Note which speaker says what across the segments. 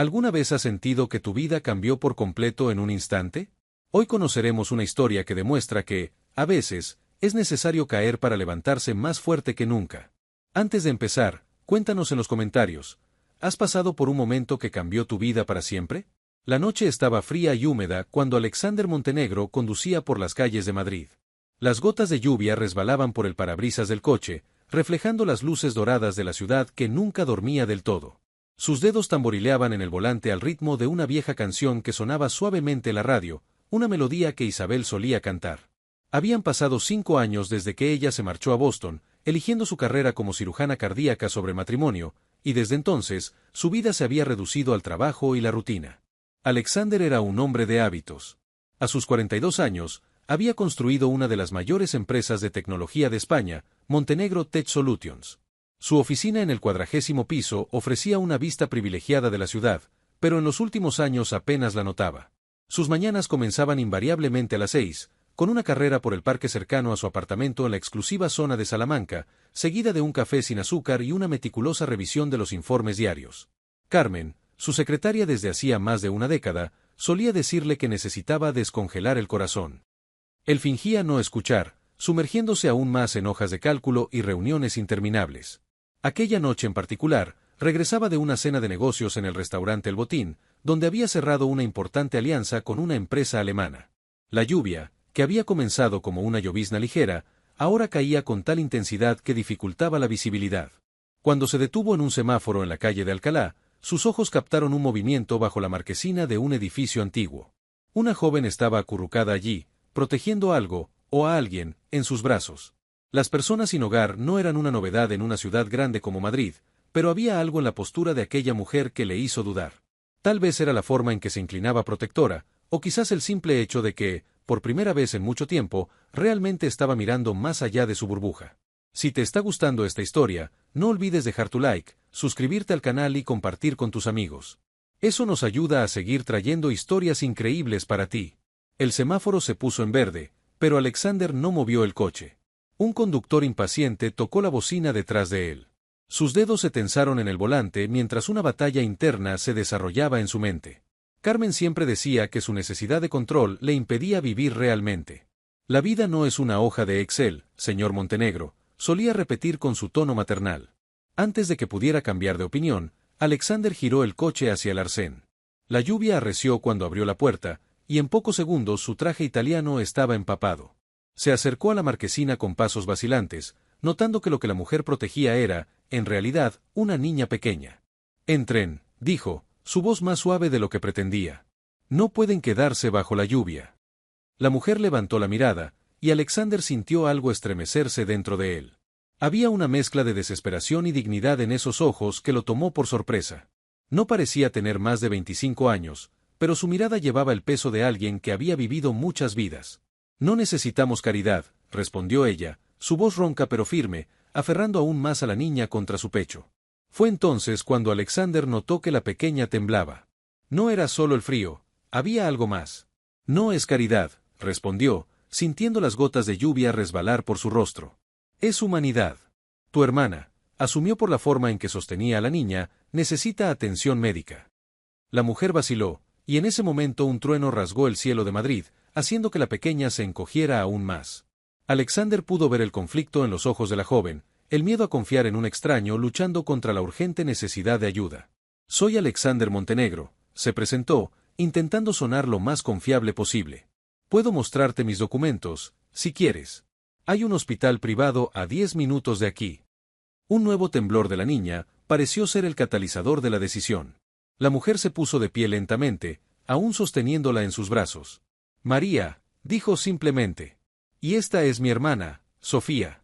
Speaker 1: ¿Alguna vez has sentido que tu vida cambió por completo en un instante? Hoy conoceremos una historia que demuestra que, a veces, es necesario caer para levantarse más fuerte que nunca. Antes de empezar, cuéntanos en los comentarios, ¿has pasado por un momento que cambió tu vida para siempre? La noche estaba fría y húmeda cuando Alexander Montenegro conducía por las calles de Madrid. Las gotas de lluvia resbalaban por el parabrisas del coche, reflejando las luces doradas de la ciudad que nunca dormía del todo. Sus dedos tamborileaban en el volante al ritmo de una vieja canción que sonaba suavemente en la radio, una melodía que Isabel solía cantar. Habían pasado 5 años desde que ella se marchó a Boston, eligiendo su carrera como cirujana cardíaca sobre matrimonio, y desde entonces, su vida se había reducido al trabajo y la rutina. Alexander era un hombre de hábitos. A sus 42 años, había construido una de las mayores empresas de tecnología de España, Montenegro Tech Solutions. Su oficina en el 40º piso ofrecía una vista privilegiada de la ciudad, pero en los últimos años apenas la notaba. Sus mañanas comenzaban invariablemente a las 6, con una carrera por el parque cercano a su apartamento en la exclusiva zona de Salamanca, seguida de un café sin azúcar y una meticulosa revisión de los informes diarios. Carmen, su secretaria desde hacía más de una década, solía decirle que necesitaba descongelar el corazón. Él fingía no escuchar, sumergiéndose aún más en hojas de cálculo y reuniones interminables. Aquella noche en particular, regresaba de una cena de negocios en el restaurante El Botín, donde había cerrado una importante alianza con una empresa alemana. La lluvia, que había comenzado como una llovizna ligera, ahora caía con tal intensidad que dificultaba la visibilidad. Cuando se detuvo en un semáforo en la calle de Alcalá, sus ojos captaron un movimiento bajo la marquesina de un edificio antiguo. Una joven estaba acurrucada allí, protegiendo algo, o a alguien, en sus brazos. Las personas sin hogar no eran una novedad en una ciudad grande como Madrid, pero había algo en la postura de aquella mujer que le hizo dudar. Tal vez era la forma en que se inclinaba protectora, o quizás el simple hecho de que, por primera vez en mucho tiempo, realmente estaba mirando más allá de su burbuja. Si te está gustando esta historia, no olvides dejar tu like, suscribirte al canal y compartir con tus amigos. Eso nos ayuda a seguir trayendo historias increíbles para ti. El semáforo se puso en verde, pero Alexander no movió el coche. Un conductor impaciente tocó la bocina detrás de él. Sus dedos se tensaron en el volante mientras una batalla interna se desarrollaba en su mente. Carmen siempre decía que su necesidad de control le impedía vivir realmente. La vida no es una hoja de Excel, señor Montenegro, solía repetir con su tono maternal. Antes de que pudiera cambiar de opinión, Alexander giró el coche hacia el arcén. La lluvia arreció cuando abrió la puerta, y en pocos segundos su traje italiano estaba empapado. Se acercó a la marquesina con pasos vacilantes, notando que lo que la mujer protegía era, en realidad, una niña pequeña. «Entren», dijo, su voz más suave de lo que pretendía. «No pueden quedarse bajo la lluvia». La mujer levantó la mirada, y Alexander sintió algo estremecerse dentro de él. Había una mezcla de desesperación y dignidad en esos ojos que lo tomó por sorpresa. No parecía tener más de 25 años, pero su mirada llevaba el peso de alguien que había vivido muchas vidas. «No necesitamos caridad», respondió ella, su voz ronca pero firme, aferrando aún más a la niña contra su pecho. Fue entonces cuando Alexander notó que la pequeña temblaba. No era solo el frío, había algo más. «No es caridad», respondió, sintiendo las gotas de lluvia resbalar por su rostro. «Es humanidad. Tu hermana», asumió por la forma en que sostenía a la niña, «necesita atención médica». La mujer vaciló, y en ese momento un trueno rasgó el cielo de Madrid, haciendo que la pequeña se encogiera aún más. Alexander pudo ver el conflicto en los ojos de la joven, el miedo a confiar en un extraño luchando contra la urgente necesidad de ayuda. «Soy Alexander Montenegro», se presentó, intentando sonar lo más confiable posible. «Puedo mostrarte mis documentos, si quieres. Hay un hospital privado a 10 minutos de aquí». Un nuevo temblor de la niña pareció ser el catalizador de la decisión. La mujer se puso de pie lentamente, aún sosteniéndola en sus brazos. «María», dijo simplemente. «Y esta es mi hermana, Sofía».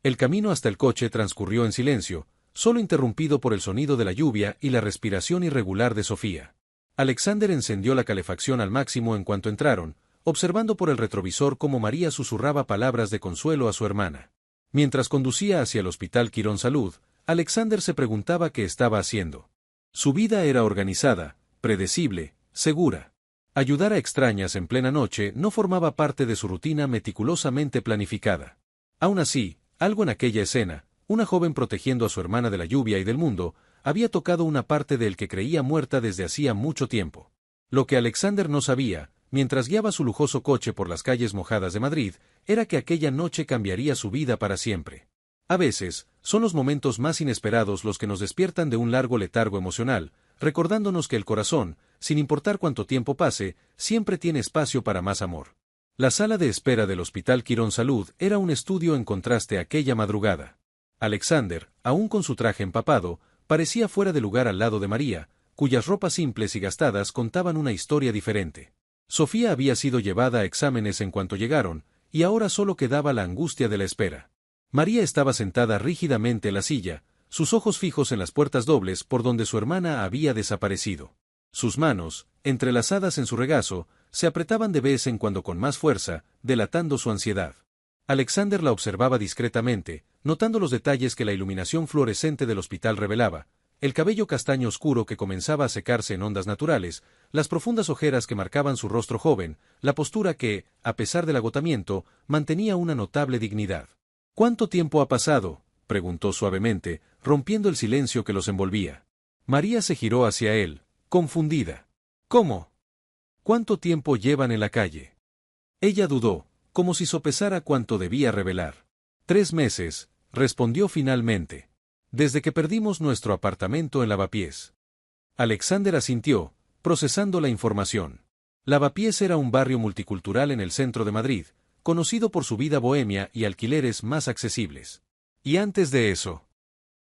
Speaker 1: El camino hasta el coche transcurrió en silencio, solo interrumpido por el sonido de la lluvia y la respiración irregular de Sofía. Alexander encendió la calefacción al máximo en cuanto entraron, observando por el retrovisor cómo María susurraba palabras de consuelo a su hermana. Mientras conducía hacia el Hospital Quirón Salud, Alexander se preguntaba qué estaba haciendo. Su vida era organizada, predecible, segura. Ayudar a extrañas en plena noche no formaba parte de su rutina meticulosamente planificada. Aún así, algo en aquella escena, una joven protegiendo a su hermana de la lluvia y del mundo, había tocado una parte del que creía muerta desde hacía mucho tiempo. Lo que Alexander no sabía, mientras guiaba su lujoso coche por las calles mojadas de Madrid, era que aquella noche cambiaría su vida para siempre. A veces, son los momentos más inesperados los que nos despiertan de un largo letargo emocional, recordándonos que el corazón, sin importar cuánto tiempo pase, siempre tiene espacio para más amor. La sala de espera del Hospital Quirón Salud era un estudio en contraste aquella madrugada. Alexander, aún con su traje empapado, parecía fuera de lugar al lado de María, cuyas ropas simples y gastadas contaban una historia diferente. Sofía había sido llevada a exámenes en cuanto llegaron, y ahora solo quedaba la angustia de la espera. María estaba sentada rígidamente en la silla, sus ojos fijos en las puertas dobles por donde su hermana había desaparecido. Sus manos, entrelazadas en su regazo, se apretaban de vez en cuando con más fuerza, delatando su ansiedad. Alexander la observaba discretamente, notando los detalles que la iluminación fluorescente del hospital revelaba, el cabello castaño oscuro que comenzaba a secarse en ondas naturales, las profundas ojeras que marcaban su rostro joven, la postura que, a pesar del agotamiento, mantenía una notable dignidad. ¿Cuánto tiempo ha pasado?, preguntó suavemente, rompiendo el silencio que los envolvía. María se giró hacia él, confundida. ¿Cómo? ¿Cuánto tiempo llevan en la calle? Ella dudó, como si sopesara cuánto debía revelar. 3 meses, respondió finalmente. Desde que perdimos nuestro apartamento en Lavapiés. Alexander asintió, procesando la información. Lavapiés era un barrio multicultural en el centro de Madrid, conocido por su vida bohemia y alquileres más accesibles. Y antes de eso.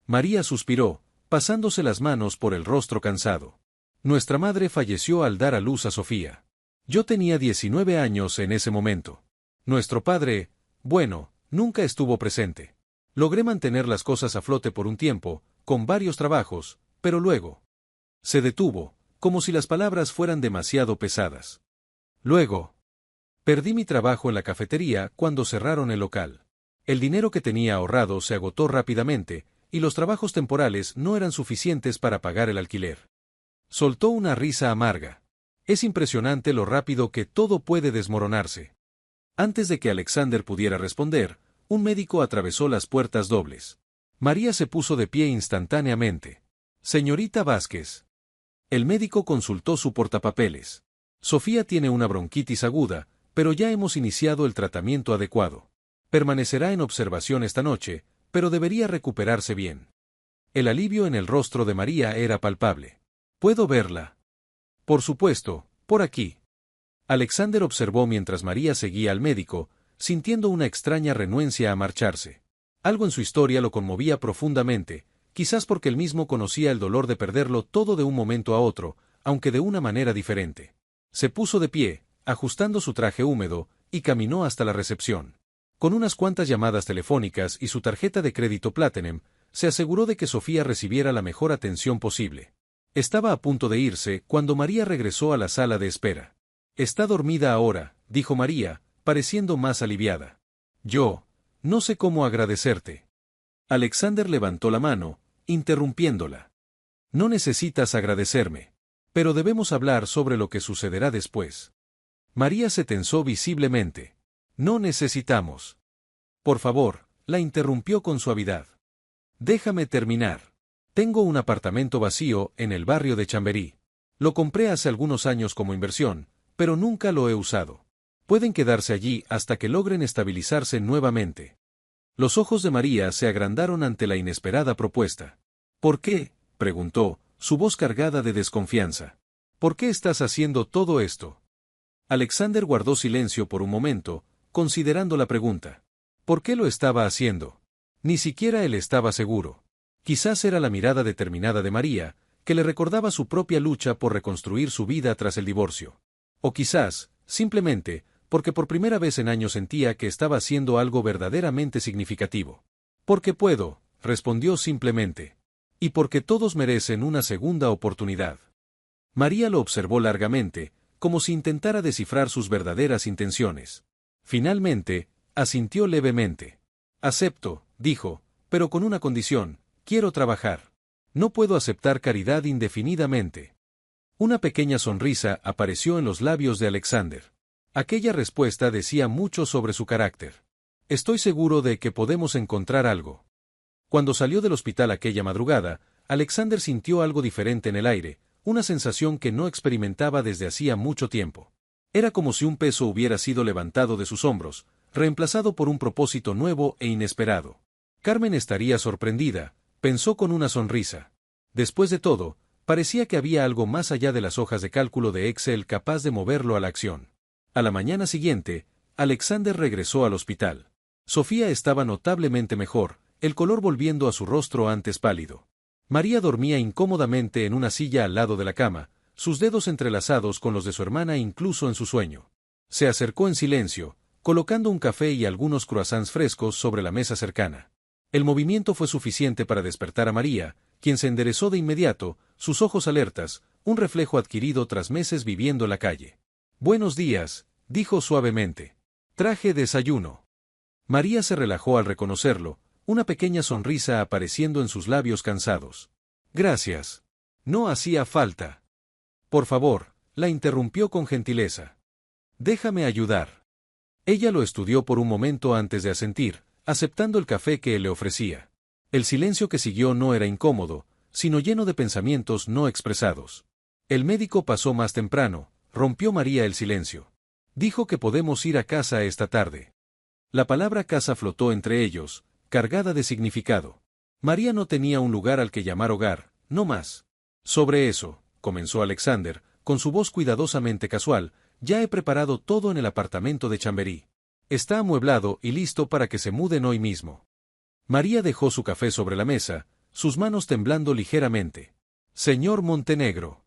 Speaker 1: María suspiró, pasándose las manos por el rostro cansado. Nuestra madre falleció al dar a luz a Sofía. Yo tenía 19 años en ese momento. Nuestro padre, bueno, nunca estuvo presente. Logré mantener las cosas a flote por un tiempo, con varios trabajos, pero luego. Se detuvo, como si las palabras fueran demasiado pesadas. Luego. Perdí mi trabajo en la cafetería cuando cerraron el local. El dinero que tenía ahorrado se agotó rápidamente, y los trabajos temporales no eran suficientes para pagar el alquiler. Soltó una risa amarga. Es impresionante lo rápido que todo puede desmoronarse. Antes de que Alexander pudiera responder, un médico atravesó las puertas dobles. María se puso de pie instantáneamente. Señorita Vázquez. El médico consultó su portapapeles. Sofía tiene una bronquitis aguda, pero ya hemos iniciado el tratamiento adecuado. Permanecerá en observación esta noche, pero debería recuperarse bien. El alivio en el rostro de María era palpable. ¿Puedo verla? Por supuesto, por aquí. Alexander observó mientras María seguía al médico, sintiendo una extraña renuencia a marcharse. Algo en su historia lo conmovía profundamente, quizás porque él mismo conocía el dolor de perderlo todo de un momento a otro, aunque de una manera diferente. Se puso de pie, ajustando su traje húmedo, y caminó hasta la recepción. Con unas cuantas llamadas telefónicas y su tarjeta de crédito Platinum, se aseguró de que Sofía recibiera la mejor atención posible. Estaba a punto de irse cuando María regresó a la sala de espera. Está dormida ahora, dijo María, pareciendo más aliviada. Yo no sé cómo agradecerte. Alexander levantó la mano, interrumpiéndola. No necesitas agradecerme. Pero debemos hablar sobre lo que sucederá después. María se tensó visiblemente. No necesitamos. Por favor, la interrumpió con suavidad. Déjame terminar. Tengo un apartamento vacío en el barrio de Chamberí. Lo compré hace algunos años como inversión, pero nunca lo he usado. Pueden quedarse allí hasta que logren estabilizarse nuevamente. Los ojos de María se agrandaron ante la inesperada propuesta. ¿Por qué?, preguntó, su voz cargada de desconfianza. ¿Por qué estás haciendo todo esto? Alexander guardó silencio por un momento, considerando la pregunta. ¿Por qué lo estaba haciendo? Ni siquiera él estaba seguro. Quizás era la mirada determinada de María, que le recordaba su propia lucha por reconstruir su vida tras el divorcio. O quizás, simplemente, porque por primera vez en años sentía que estaba haciendo algo verdaderamente significativo. Porque puedo, respondió simplemente. Y porque todos merecen una segunda oportunidad. María lo observó largamente, como si intentara descifrar sus verdaderas intenciones. Finalmente, asintió levemente. Acepto, dijo, pero con una condición, quiero trabajar. No puedo aceptar caridad indefinidamente. Una pequeña sonrisa apareció en los labios de Alexander. Aquella respuesta decía mucho sobre su carácter. Estoy seguro de que podemos encontrar algo. Cuando salió del hospital aquella madrugada, Alexander sintió algo diferente en el aire, una sensación que no experimentaba desde hacía mucho tiempo. Era como si un peso hubiera sido levantado de sus hombros, reemplazado por un propósito nuevo e inesperado. Carmen estaría sorprendida, pensó con una sonrisa. Después de todo, parecía que había algo más allá de las hojas de cálculo de Excel capaz de moverlo a la acción. A la mañana siguiente, Alexander regresó al hospital. Sofía estaba notablemente mejor, el color volviendo a su rostro antes pálido. María dormía incómodamente en una silla al lado de la cama, sus dedos entrelazados con los de su hermana incluso en su sueño. Se acercó en silencio, colocando un café y algunos croissants frescos sobre la mesa cercana. El movimiento fue suficiente para despertar a María, quien se enderezó de inmediato, sus ojos alertas, un reflejo adquirido tras meses viviendo en la calle. «Buenos días», dijo suavemente. «Traje desayuno». María se relajó al reconocerlo, una pequeña sonrisa apareciendo en sus labios cansados. «Gracias. No hacía falta». «Por favor», la interrumpió con gentileza. «Déjame ayudar». Ella lo estudió por un momento antes de asentir, aceptando el café que él le ofrecía. El silencio que siguió no era incómodo, sino lleno de pensamientos no expresados. «El médico pasó más temprano», rompió María el silencio. «Dijo que podemos ir a casa esta tarde». La palabra casa flotó entre ellos, cargada de significado. María no tenía un lugar al que llamar hogar, no más. «Sobre eso», comenzó Alexander, con su voz cuidadosamente casual, «ya he preparado todo en el apartamento de Chamberí. Está amueblado y listo para que se muden hoy mismo». María dejó su café sobre la mesa, sus manos temblando ligeramente. «Señor Montenegro».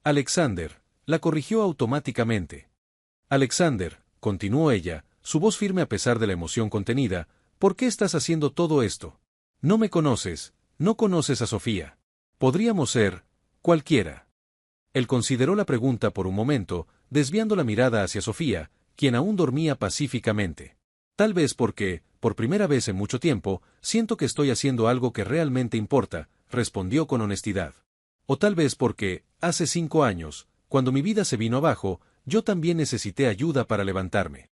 Speaker 1: «Alexander», la corrigió automáticamente. «Alexander», continuó ella, su voz firme a pesar de la emoción contenida, «¿por qué estás haciendo todo esto? No me conoces, no conoces a Sofía. Podríamos ser cualquiera». Él consideró la pregunta por un momento, desviando la mirada hacia Sofía, quien aún dormía pacíficamente. «Tal vez porque, por primera vez en mucho tiempo, siento que estoy haciendo algo que realmente importa», respondió con honestidad. «O tal vez porque, hace 5 años, cuando mi vida se vino abajo, yo también necesité ayuda para levantarme».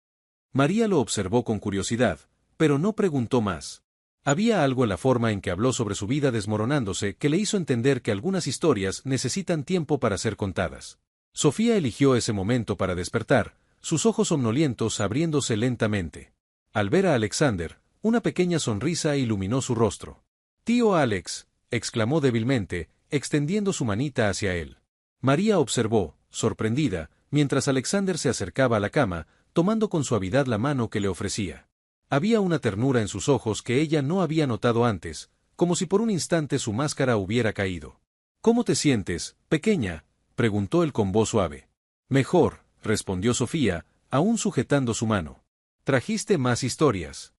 Speaker 1: María lo observó con curiosidad, pero no preguntó más. Había algo en la forma en que habló sobre su vida desmoronándose que le hizo entender que algunas historias necesitan tiempo para ser contadas. Sofía eligió ese momento para despertar, sus ojos somnolientos abriéndose lentamente. Al ver a Alexander, una pequeña sonrisa iluminó su rostro. «Tío Alex», exclamó débilmente, extendiendo su manita hacia él. María observó, sorprendida, mientras Alexander se acercaba a la cama, tomando con suavidad la mano que le ofrecía. Había una ternura en sus ojos que ella no había notado antes, como si por un instante su máscara hubiera caído. «¿Cómo te sientes, pequeña?», preguntó él con voz suave. «Mejor», respondió Sofía, aún sujetando su mano. «¿Trajiste más historias?».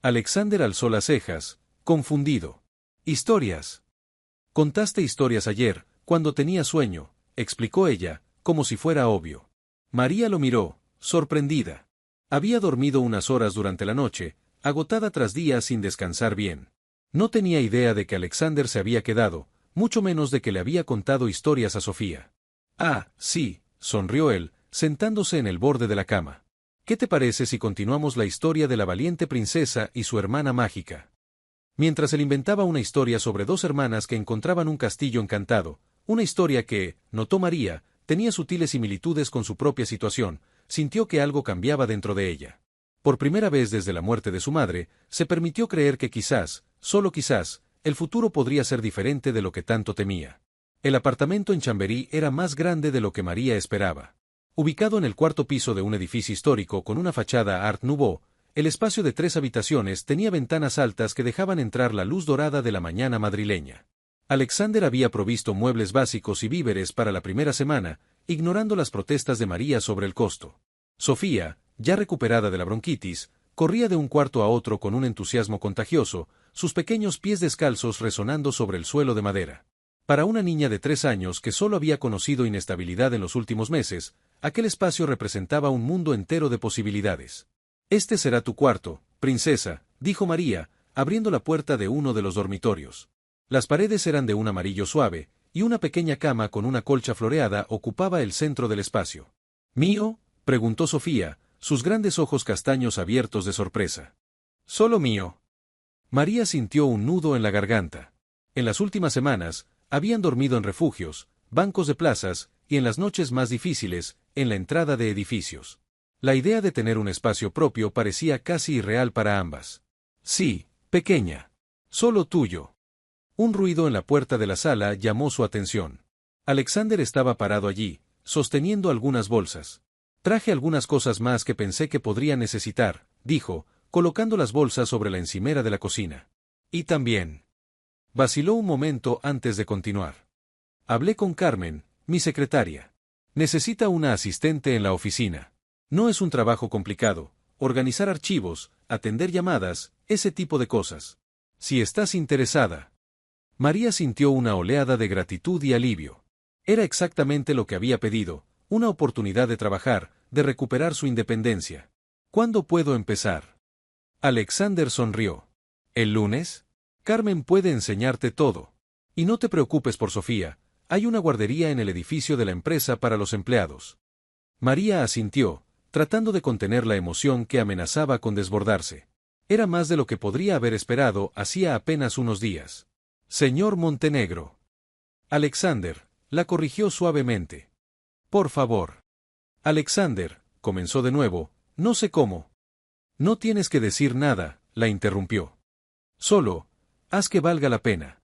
Speaker 1: Alexander alzó las cejas, confundido. «¿Historias?». «Contaste historias ayer, cuando tenía sueño», explicó ella, como si fuera obvio. María lo miró, sorprendida. Había dormido unas horas durante la noche, agotada tras días sin descansar bien. No tenía idea de que Alexander se había quedado, mucho menos de que le había contado historias a Sofía. «Ah, sí», sonrió él, sentándose en el borde de la cama. «¿Qué te parece si continuamos la historia de la valiente princesa y su hermana mágica?». Mientras él inventaba una historia sobre 2 hermanas que encontraban un castillo encantado, una historia que, notó María, tenía sutiles similitudes con su propia situación, sintió que algo cambiaba dentro de ella. Por primera vez desde la muerte de su madre, se permitió creer que quizás, solo quizás, el futuro podría ser diferente de lo que tanto temía. El apartamento en Chamberí era más grande de lo que María esperaba. Ubicado en el 4º piso de un edificio histórico con una fachada Art Nouveau, el espacio de 3 habitaciones tenía ventanas altas que dejaban entrar la luz dorada de la mañana madrileña. Alexander había provisto muebles básicos y víveres para la primera semana, ignorando las protestas de María sobre el costo. Sofía, ya recuperada de la bronquitis, corría de un cuarto a otro con un entusiasmo contagioso, sus pequeños pies descalzos resonando sobre el suelo de madera. Para una niña de 3 años que solo había conocido inestabilidad en los últimos meses, aquel espacio representaba un mundo entero de posibilidades. «Este será tu cuarto, princesa», dijo María, abriendo la puerta de uno de los dormitorios. Las paredes eran de un amarillo suave, y una pequeña cama con una colcha floreada ocupaba el centro del espacio. «¿Mío?», preguntó Sofía, sus grandes ojos castaños abiertos de sorpresa. «Solo mío». María sintió un nudo en la garganta. En las últimas semanas, habían dormido en refugios, bancos de plazas, y en las noches más difíciles, en la entrada de edificios. La idea de tener un espacio propio parecía casi irreal para ambas. Sí, pequeña. Solo tuyo. Un ruido en la puerta de la sala llamó su atención. Alexander estaba parado allí, sosteniendo algunas bolsas. Traje algunas cosas más que pensé que podría necesitar, dijo, colocando las bolsas sobre la encimera de la cocina. Y también. Vaciló un momento antes de continuar. Hablé con Carmen, mi secretaria. Necesita una asistente en la oficina. No es un trabajo complicado, organizar archivos, atender llamadas, ese tipo de cosas. Si estás interesada. María sintió una oleada de gratitud y alivio. Era exactamente lo que había pedido, una oportunidad de trabajar, de recuperar su independencia. ¿Cuándo puedo empezar? Alexander sonrió. ¿El lunes? Carmen puede enseñarte todo. Y no te preocupes por Sofía, hay una guardería en el edificio de la empresa para los empleados. María asintió, tratando de contener la emoción que amenazaba con desbordarse. Era más de lo que podría haber esperado hacía apenas unos días. Señor Montenegro. Alexander, la corrigió suavemente. Por favor. Alexander, comenzó de nuevo, no sé cómo. No tienes que decir nada, la interrumpió. Solo, haz que valga la pena.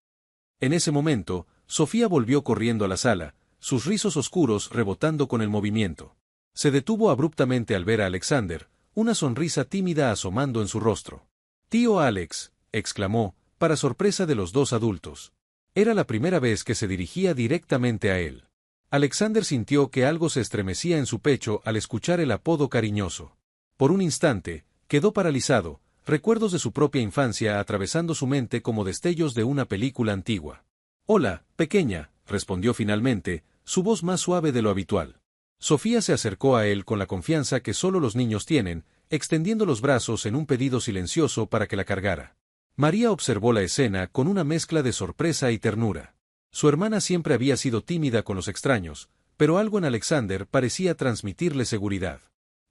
Speaker 1: En ese momento, Sofía volvió corriendo a la sala, sus rizos oscuros rebotando con el movimiento. Se detuvo abruptamente al ver a Alexander, una sonrisa tímida asomando en su rostro. Tío Alex, exclamó, para sorpresa de los dos adultos. Era la primera vez que se dirigía directamente a él. Alexander sintió que algo se estremecía en su pecho al escuchar el apodo cariñoso. Por un instante, quedó paralizado, recuerdos de su propia infancia atravesando su mente como destellos de una película antigua. Hola, pequeña, respondió finalmente, su voz más suave de lo habitual. Sofía se acercó a él con la confianza que solo los niños tienen, extendiendo los brazos en un pedido silencioso para que la cargara. María observó la escena con una mezcla de sorpresa y ternura. Su hermana siempre había sido tímida con los extraños, pero algo en Alexander parecía transmitirle seguridad.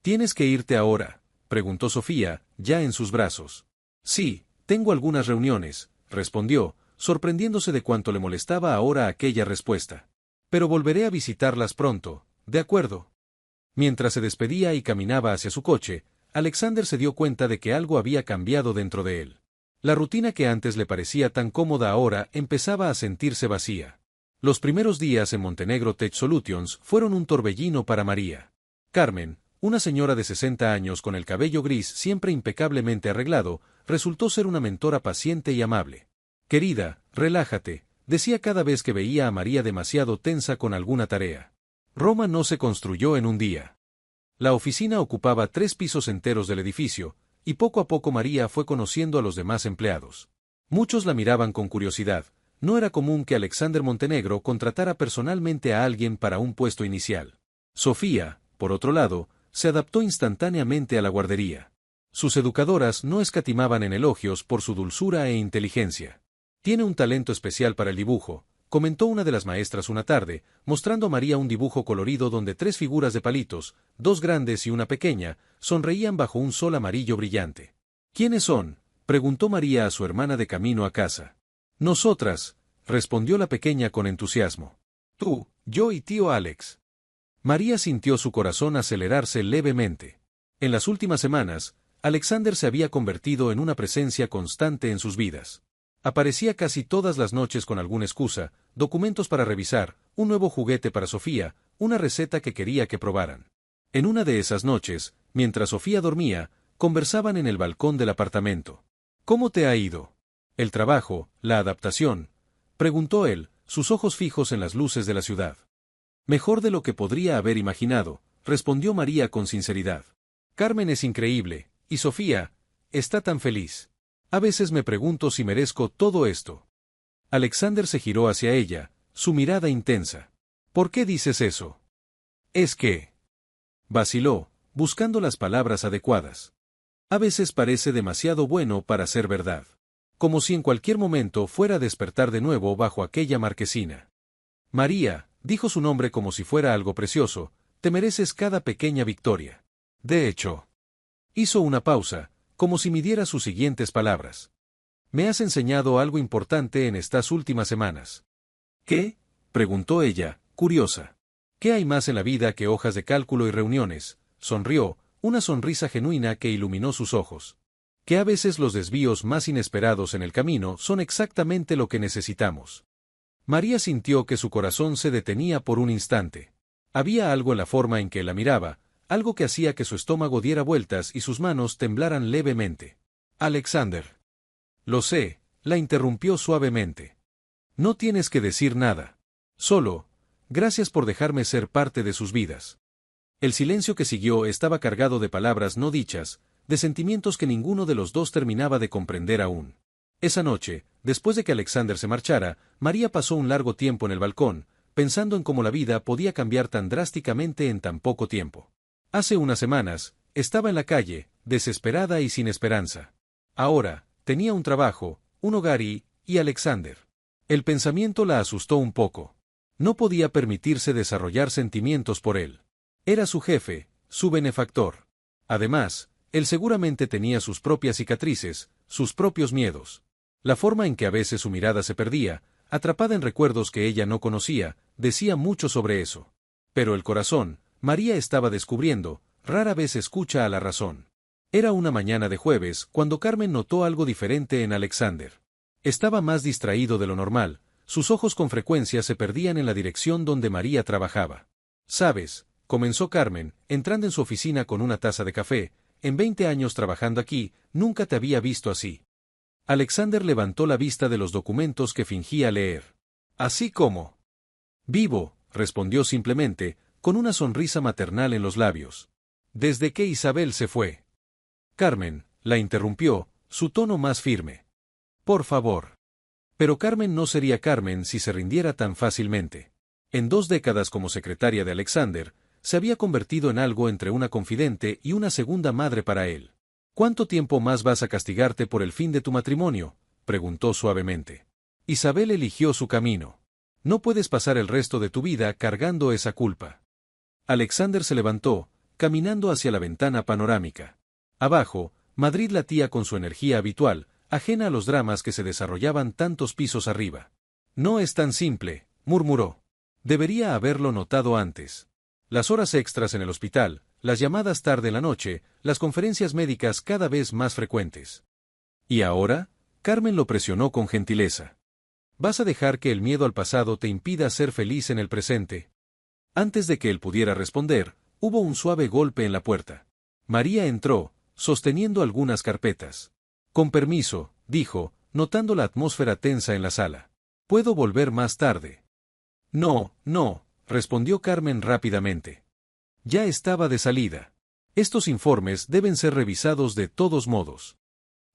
Speaker 1: ¿Tienes que irte ahora?, preguntó Sofía, ya en sus brazos. Sí, tengo algunas reuniones, respondió, sorprendiéndose de cuánto le molestaba ahora aquella respuesta. Pero volveré a visitarlas pronto, ¿de acuerdo? Mientras se despedía y caminaba hacia su coche, Alexander se dio cuenta de que algo había cambiado dentro de él. La rutina que antes le parecía tan cómoda ahora empezaba a sentirse vacía. Los primeros días en Montenegro Tech Solutions fueron un torbellino para María. Carmen, una señora de 60 años con el cabello gris siempre impecablemente arreglado, resultó ser una mentora paciente y amable. Querida, relájate, decía cada vez que veía a María demasiado tensa con alguna tarea. Roma no se construyó en un día. La oficina ocupaba 3 pisos enteros del edificio, y poco a poco María fue conociendo a los demás empleados. Muchos la miraban con curiosidad. No era común que Alexander Montenegro contratara personalmente a alguien para un puesto inicial. Sofía, por otro lado, se adaptó instantáneamente a la guardería. Sus educadoras no escatimaban en elogios por su dulzura e inteligencia. Tiene un talento especial para el dibujo, comentó una de las maestras una tarde, mostrando a María un dibujo colorido donde 3 figuras de palitos, 2 grandes y una pequeña, sonreían bajo un sol amarillo brillante. ¿Quiénes son?, preguntó María a su hermana de camino a casa. Nosotras, respondió la pequeña con entusiasmo. Tú, yo y tío Alex. María sintió su corazón acelerarse levemente. En las últimas semanas, Alexander se había convertido en una presencia constante en sus vidas. Aparecía casi todas las noches con alguna excusa, documentos para revisar, un nuevo juguete para Sofía, una receta que quería que probaran. En una de esas noches, mientras Sofía dormía, conversaban en el balcón del apartamento. ¿Cómo te ha ido? ¿El trabajo, la adaptación?, preguntó él, sus ojos fijos en las luces de la ciudad. Mejor de lo que podría haber imaginado, respondió María con sinceridad. Carmen es increíble, y Sofía, está tan feliz. A veces me pregunto si merezco todo esto. Alexander se giró hacia ella, su mirada intensa. ¿Por qué dices eso? Es que... vaciló, buscando las palabras adecuadas. A veces parece demasiado bueno para ser verdad. Como si en cualquier momento fuera a despertar de nuevo bajo aquella marquesina. María, dijo su nombre como si fuera algo precioso, te mereces cada pequeña victoria. De hecho, hizo una pausa, como si midiera sus siguientes palabras. Me has enseñado algo importante en estas últimas semanas. ¿Qué? Preguntó ella, curiosa. ¿Qué hay más en la vida que hojas de cálculo y reuniones? Sonrió, una sonrisa genuina que iluminó sus ojos. Que a veces los desvíos más inesperados en el camino son exactamente lo que necesitamos. María sintió que su corazón se detenía por un instante. Había algo en la forma en que la miraba, algo que hacía que su estómago diera vueltas y sus manos temblaran levemente. Alexander. Lo sé, la interrumpió suavemente. No tienes que decir nada. Solo, gracias por dejarme ser parte de sus vidas. El silencio que siguió estaba cargado de palabras no dichas, de sentimientos que ninguno de los dos terminaba de comprender aún. Esa noche, después de que Alexander se marchara, María pasó un largo tiempo en el balcón, pensando en cómo la vida podía cambiar tan drásticamente en tan poco tiempo. Hace unas semanas, estaba en la calle, desesperada y sin esperanza. Ahora, tenía un trabajo, un hogar y Alexander. El pensamiento la asustó un poco. No podía permitirse desarrollar sentimientos por él. Era su jefe, su benefactor. Además, él seguramente tenía sus propias cicatrices, sus propios miedos. La forma en que a veces su mirada se perdía, atrapada en recuerdos que ella no conocía, decía mucho sobre eso. Pero el corazón, María estaba descubriendo, rara vez escucha a la razón. Era una mañana de jueves cuando Carmen notó algo diferente en Alexander. Estaba más distraído de lo normal, sus ojos con frecuencia se perdían en la dirección donde María trabajaba. «¿Sabes?», comenzó Carmen, entrando en su oficina con una taza de café, «en 20 años trabajando aquí, nunca te había visto así». Alexander levantó la vista de los documentos que fingía leer. «¿Así como?» «Vivo», respondió simplemente, con una sonrisa maternal en los labios. «Desde que Isabel se fue». Carmen, la interrumpió, su tono más firme. «Por favor». Pero Carmen no sería Carmen si se rindiera tan fácilmente. En 2 décadas como secretaria de Alexander, se había convertido en algo entre una confidente y una segunda madre para él. «¿Cuánto tiempo más vas a castigarte por el fin de tu matrimonio?», preguntó suavemente. Isabel eligió su camino. No puedes pasar el resto de tu vida cargando esa culpa. Alexander se levantó, caminando hacia la ventana panorámica. Abajo, Madrid latía con su energía habitual, ajena a los dramas que se desarrollaban tantos pisos arriba. «No es tan simple», murmuró. «Debería haberlo notado antes». Las horas extras en el hospital, las llamadas tarde en la noche, las conferencias médicas cada vez más frecuentes. ¿Y ahora? Carmen lo presionó con gentileza. ¿Vas a dejar que el miedo al pasado te impida ser feliz en el presente? Antes de que él pudiera responder, hubo un suave golpe en la puerta. María entró, sosteniendo algunas carpetas. «Con permiso», dijo, notando la atmósfera tensa en la sala. «¿Puedo volver más tarde?» «No, no», respondió Carmen rápidamente. Ya estaba de salida. «Estos informes deben ser revisados de todos modos».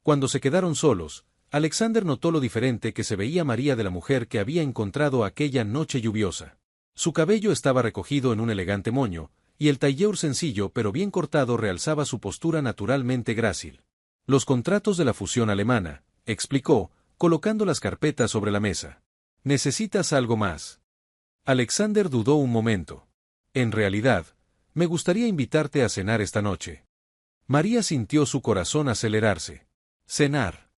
Speaker 1: Cuando se quedaron solos, Alexander notó lo diferente que se veía María de la mujer que había encontrado aquella noche lluviosa. Su cabello estaba recogido en un elegante moño, y el tailleur sencillo pero bien cortado realzaba su postura naturalmente grácil. «Los contratos de la fusión alemana», explicó, colocando las carpetas sobre la mesa. «¿Necesitas algo más?» Alexander dudó un momento. «En realidad, me gustaría invitarte a cenar esta noche». María sintió su corazón acelerarse. «¿Cenar?»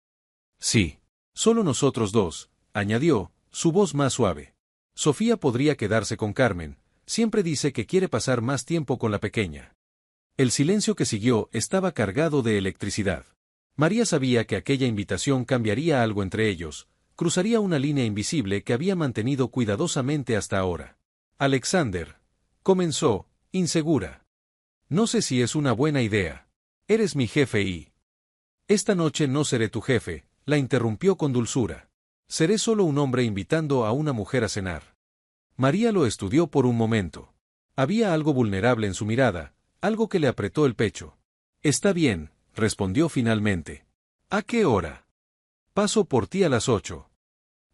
Speaker 1: «Sí. Solo nosotros dos», añadió, su voz más suave. «Sofía podría quedarse con Carmen, siempre dice que quiere pasar más tiempo con la pequeña». El silencio que siguió estaba cargado de electricidad. María sabía que aquella invitación cambiaría algo entre ellos, cruzaría una línea invisible que había mantenido cuidadosamente hasta ahora. «Alexander», comenzó, insegura. «No sé si es una buena idea. Eres mi jefe y...» «Esta noche no seré tu jefe», la interrumpió con dulzura. «Seré solo un hombre invitando a una mujer a cenar». María lo estudió por un momento. Había algo vulnerable en su mirada, algo que le apretó el pecho. «Está bien», respondió finalmente. «¿A qué hora?» «Paso por ti a las 8».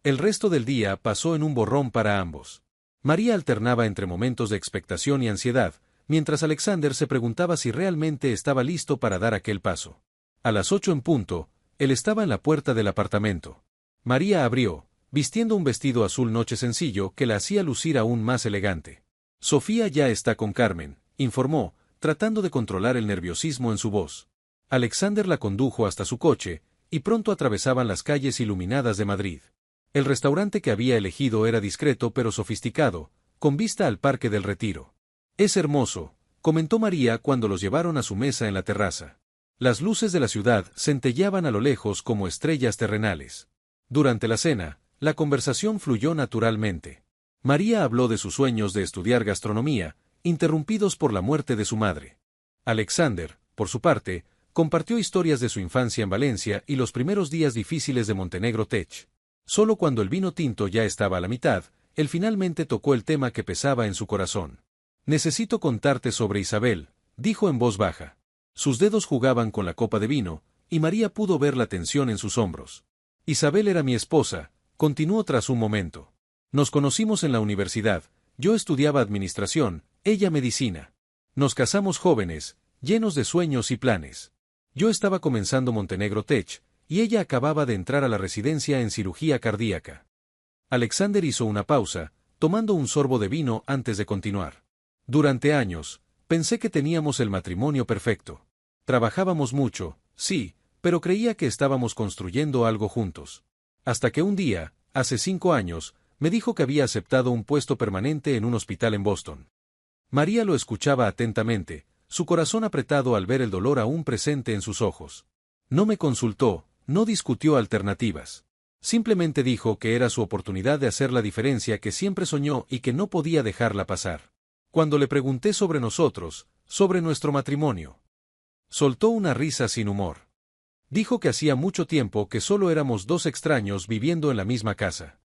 Speaker 1: El resto del día pasó en un borrón para ambos. María alternaba entre momentos de expectación y ansiedad, mientras Alexander se preguntaba si realmente estaba listo para dar aquel paso. A las 8 en punto, él estaba en la puerta del apartamento. María abrió, vistiendo un vestido azul noche sencillo que la hacía lucir aún más elegante. «Sofía ya está con Carmen», informó, tratando de controlar el nerviosismo en su voz. Alexander la condujo hasta su coche, y pronto atravesaban las calles iluminadas de Madrid. El restaurante que había elegido era discreto pero sofisticado, con vista al Parque del Retiro. «Es hermoso», comentó María cuando los llevaron a su mesa en la terraza. Las luces de la ciudad centelleaban a lo lejos como estrellas terrenales. Durante la cena, la conversación fluyó naturalmente. María habló de sus sueños de estudiar gastronomía, interrumpidos por la muerte de su madre. Alexander, por su parte, compartió historias de su infancia en Valencia y los primeros días difíciles de Montenegro Tech. Solo cuando el vino tinto ya estaba a la mitad, él finalmente tocó el tema que pesaba en su corazón. «Necesito contarte sobre Isabel», dijo en voz baja. Sus dedos jugaban con la copa de vino, y María pudo ver la tensión en sus hombros. «Isabel era mi esposa», continuó tras un momento. «Nos conocimos en la universidad, yo estudiaba administración, ella medicina. Nos casamos jóvenes, llenos de sueños y planes. Yo estaba comenzando Montenegro Tech, y ella acababa de entrar a la residencia en cirugía cardíaca». Alexander hizo una pausa, tomando un sorbo de vino antes de continuar. «Durante años, pensé que teníamos el matrimonio perfecto. Trabajábamos mucho, sí, pero creía que estábamos construyendo algo juntos. Hasta que un día, hace 5 años, me dijo que había aceptado un puesto permanente en un hospital en Boston». María lo escuchaba atentamente, su corazón apretado al ver el dolor aún presente en sus ojos. No me consultó, no discutió alternativas. Simplemente dijo que era su oportunidad de hacer la diferencia que siempre soñó y que no podía dejarla pasar. Cuando le pregunté sobre nosotros, sobre nuestro matrimonio, soltó una risa sin humor. Dijo que hacía mucho tiempo que solo éramos 2 extraños viviendo en la misma casa.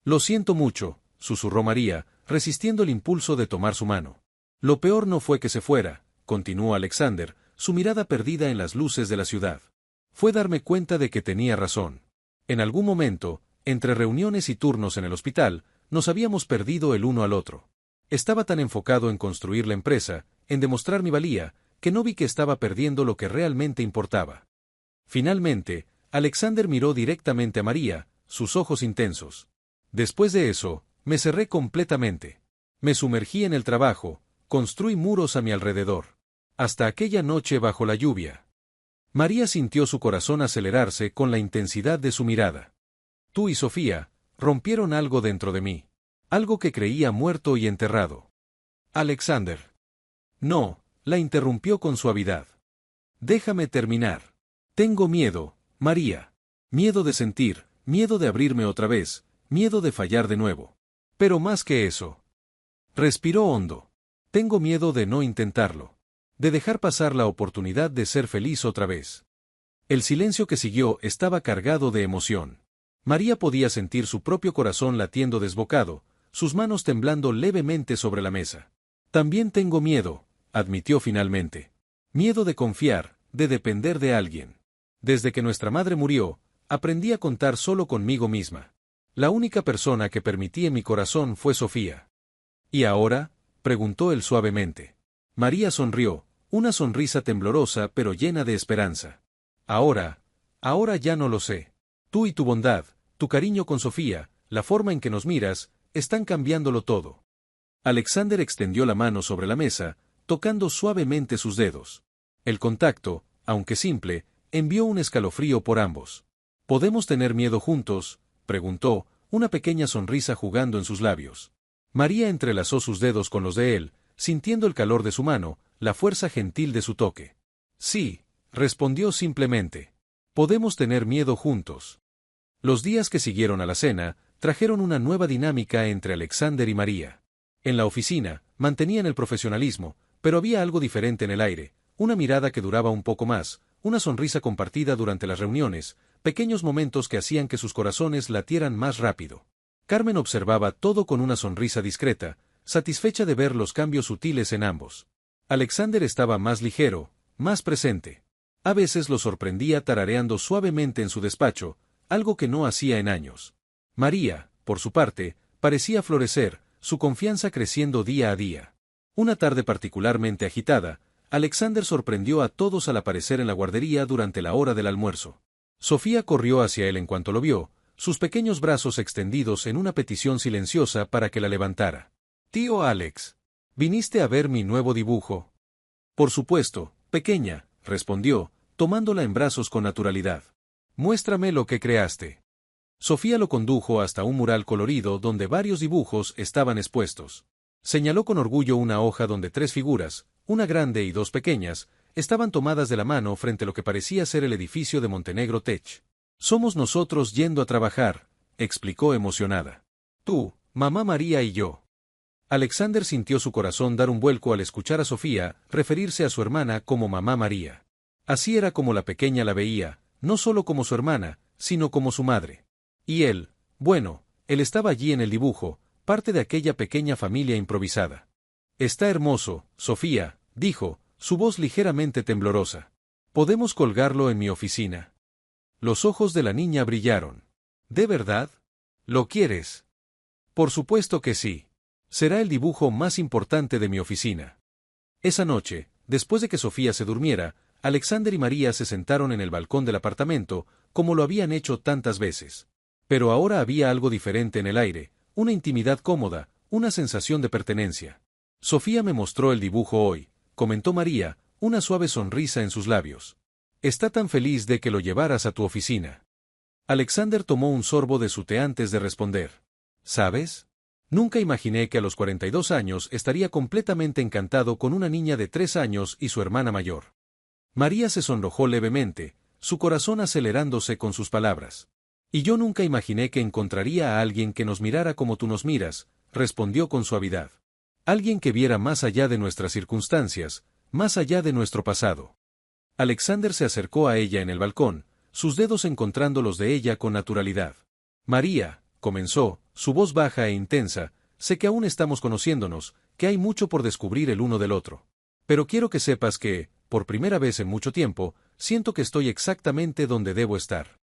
Speaker 1: «Lo siento mucho», susurró María, resistiendo el impulso de tomar su mano. «Lo peor no fue que se fuera», continuó Alexander, su mirada perdida en las luces de la ciudad. «Fue darme cuenta de que tenía razón. En algún momento, entre reuniones y turnos en el hospital, nos habíamos perdido el uno al otro. Estaba tan enfocado en construir la empresa, en demostrar mi valía, que no vi que estaba perdiendo lo que realmente importaba». Finalmente, Alexander miró directamente a María, sus ojos intensos. «Después de eso, me cerré completamente. Me sumergí en el trabajo, construí muros a mi alrededor. Hasta aquella noche bajo la lluvia». María sintió su corazón acelerarse con la intensidad de su mirada. «Tú y Sofía rompieron algo dentro de mí. Algo que creía muerto y enterrado». «Alexander». «No», la interrumpió con suavidad. «Déjame terminar. Tengo miedo, María. Miedo de sentir, miedo de abrirme otra vez, miedo de fallar de nuevo. Pero más que eso». Respiró hondo. «Tengo miedo de no intentarlo. De dejar pasar la oportunidad de ser feliz otra vez». El silencio que siguió estaba cargado de emoción. María podía sentir su propio corazón latiendo desbocado, sus manos temblando levemente sobre la mesa. «También tengo miedo», admitió finalmente. «Miedo de confiar, de depender de alguien. Desde que nuestra madre murió, aprendí a contar solo conmigo misma. La única persona que permití en mi corazón fue Sofía». «¿Y ahora?», preguntó él suavemente. María sonrió, una sonrisa temblorosa pero llena de esperanza. «Ahora ya no lo sé. Tú y tu bondad, tu cariño con Sofía, la forma en que nos miras, están cambiándolo todo». Alexander extendió la mano sobre la mesa, tocando suavemente sus dedos. El contacto, aunque simple, envió un escalofrío por ambos. «¿Podemos tener miedo juntos?», preguntó, una pequeña sonrisa jugando en sus labios. María entrelazó sus dedos con los de él, sintiendo el calor de su mano, la fuerza gentil de su toque. «Sí», respondió simplemente. «Podemos tener miedo juntos». Los días que siguieron a la cena trajeron una nueva dinámica entre Alexander y María. En la oficina, mantenían el profesionalismo, pero había algo diferente en el aire, una mirada que duraba un poco más, una sonrisa compartida durante las reuniones, pequeños momentos que hacían que sus corazones latieran más rápido. Carmen observaba todo con una sonrisa discreta, satisfecha de ver los cambios sutiles en ambos. Alexander estaba más ligero, más presente. A veces lo sorprendía tarareando suavemente en su despacho, algo que no hacía en años. María, por su parte, parecía florecer, su confianza creciendo día a día. Una tarde particularmente agitada, Alexander sorprendió a todos al aparecer en la guardería durante la hora del almuerzo. Sofía corrió hacia él en cuanto lo vio, sus pequeños brazos extendidos en una petición silenciosa para que la levantara. «Tío Alex, ¿viniste a ver mi nuevo dibujo?». «Por supuesto, pequeña», respondió, tomándola en brazos con naturalidad. Muéstrame lo que creaste. Sofía lo condujo hasta un mural colorido donde varios dibujos estaban expuestos. Señaló con orgullo una hoja donde 3 figuras, una grande y 2 pequeñas, estaban tomadas de la mano frente a lo que parecía ser el edificio de Montenegro Tech. Somos nosotros yendo a trabajar, explicó emocionada. Tú, mamá María y yo. Alexander sintió su corazón dar un vuelco al escuchar a Sofía referirse a su hermana como mamá María. Así era como la pequeña la veía, no solo como su hermana, sino como su madre. Y él, bueno, él estaba allí en el dibujo, parte de aquella pequeña familia improvisada. Está hermoso, Sofía, dijo, su voz ligeramente temblorosa. ¿Podemos colgarlo en mi oficina? Los ojos de la niña brillaron. ¿De verdad? ¿Lo quieres? Por supuesto que sí. Será el dibujo más importante de mi oficina. Esa noche, después de que Sofía se durmiera, Alexander y María se sentaron en el balcón del apartamento, como lo habían hecho tantas veces. Pero ahora había algo diferente en el aire, una intimidad cómoda, una sensación de pertenencia. Sofía me mostró el dibujo hoy, comentó María, una suave sonrisa en sus labios. Está tan feliz de que lo llevaras a tu oficina. Alexander tomó un sorbo de su té antes de responder. ¿Sabes? Nunca imaginé que a los 42 años estaría completamente encantado con una niña de 3 años y su hermana mayor. María se sonrojó levemente, su corazón acelerándose con sus palabras. Y yo nunca imaginé que encontraría a alguien que nos mirara como tú nos miras, respondió con suavidad. Alguien que viera más allá de nuestras circunstancias, más allá de nuestro pasado. Alexander se acercó a ella en el balcón, sus dedos encontrando los de ella con naturalidad. María, comenzó, su voz baja e intensa, sé que aún estamos conociéndonos, que hay mucho por descubrir el uno del otro. Pero quiero que sepas que, por primera vez en mucho tiempo, siento que estoy exactamente donde debo estar.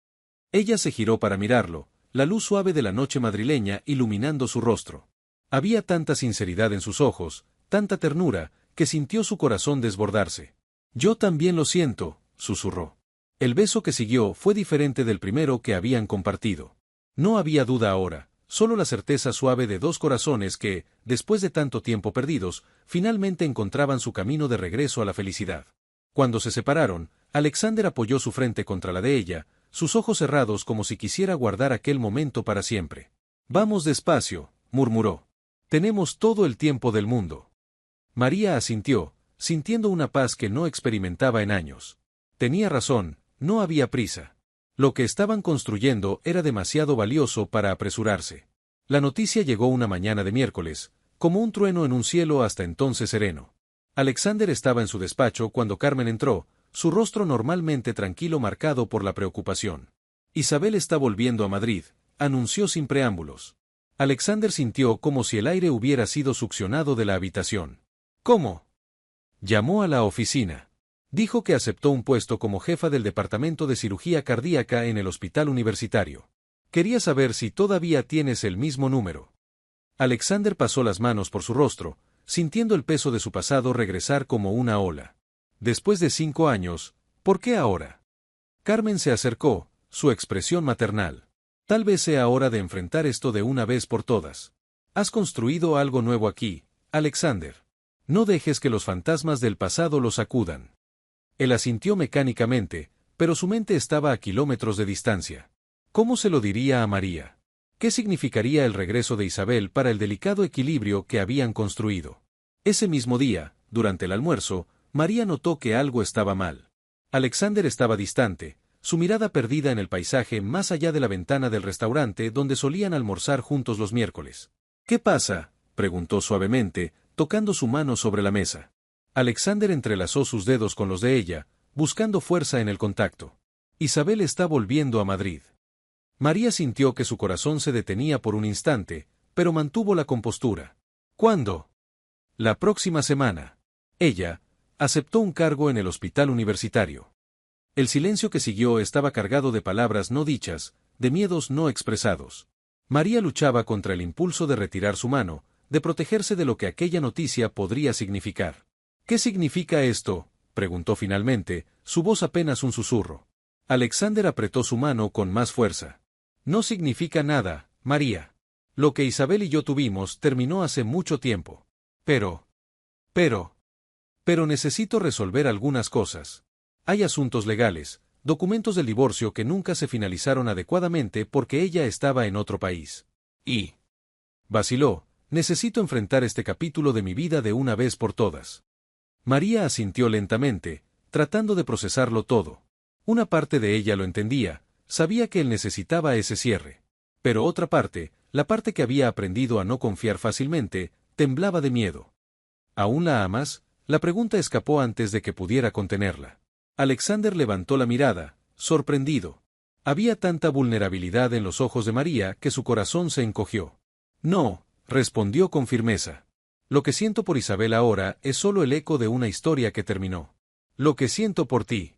Speaker 1: Ella se giró para mirarlo, la luz suave de la noche madrileña iluminando su rostro. Había tanta sinceridad en sus ojos, tanta ternura, que sintió su corazón desbordarse. Yo también lo siento, susurró. El beso que siguió fue diferente del primero que habían compartido. No había duda ahora, solo la certeza suave de 2 corazones que, después de tanto tiempo perdidos, finalmente encontraban su camino de regreso a la felicidad. Cuando se separaron, Alexander apoyó su frente contra la de ella, sus ojos cerrados como si quisiera guardar aquel momento para siempre. Vamos despacio, murmuró. Tenemos todo el tiempo del mundo. María asintió, sintiendo una paz que no experimentaba en años. Tenía razón, no había prisa. Lo que estaban construyendo era demasiado valioso para apresurarse. La noticia llegó una mañana de miércoles, como un trueno en un cielo hasta entonces sereno. Alexander estaba en su despacho cuando Carmen entró, su rostro normalmente tranquilo marcado por la preocupación. Isabel está volviendo a Madrid, anunció sin preámbulos. Alexander sintió como si el aire hubiera sido succionado de la habitación. ¿Cómo? Llamó a la oficina. Dijo que aceptó un puesto como jefa del departamento de cirugía cardíaca en el hospital universitario. Quería saber si todavía tienes el mismo número. Alexander pasó las manos por su rostro, sintiendo el peso de su pasado regresar como una ola. Después de 5 años, ¿por qué ahora? Carmen se acercó, su expresión maternal. Tal vez sea hora de enfrentar esto de una vez por todas. Has construido algo nuevo aquí, Alexander. No dejes que los fantasmas del pasado lo sacudan. Él asintió mecánicamente, pero su mente estaba a kilómetros de distancia. ¿Cómo se lo diría a María? ¿Qué significaría el regreso de Isabel para el delicado equilibrio que habían construido? Ese mismo día, durante el almuerzo, María notó que algo estaba mal. Alexander estaba distante, su mirada perdida en el paisaje más allá de la ventana del restaurante donde solían almorzar juntos los miércoles. ¿Qué pasa?, preguntó suavemente, tocando su mano sobre la mesa. Alexander entrelazó sus dedos con los de ella, buscando fuerza en el contacto. Isabel está volviendo a Madrid. María sintió que su corazón se detenía por un instante, pero mantuvo la compostura. ¿Cuándo? La próxima semana. Ella aceptó un cargo en el hospital universitario. El silencio que siguió estaba cargado de palabras no dichas, de miedos no expresados. María luchaba contra el impulso de retirar su mano, de protegerse de lo que aquella noticia podría significar. ¿Qué significa esto?, preguntó finalmente, su voz apenas un susurro. Alexander apretó su mano con más fuerza. No significa nada, María. Lo que Isabel y yo tuvimos terminó hace mucho tiempo. Pero necesito resolver algunas cosas. Hay asuntos legales, documentos del divorcio que nunca se finalizaron adecuadamente porque ella estaba en otro país. Y vaciló, necesito enfrentar este capítulo de mi vida de una vez por todas. María asintió lentamente, tratando de procesarlo todo. Una parte de ella lo entendía, sabía que él necesitaba ese cierre. Pero otra parte, la parte que había aprendido a no confiar fácilmente, temblaba de miedo. ¿Aún la amas? La pregunta escapó antes de que pudiera contenerla. Alexander levantó la mirada, sorprendido. Había tanta vulnerabilidad en los ojos de María que su corazón se encogió. No, respondió con firmeza. Lo que siento por Isabel ahora es solo el eco de una historia que terminó. Lo que siento por ti.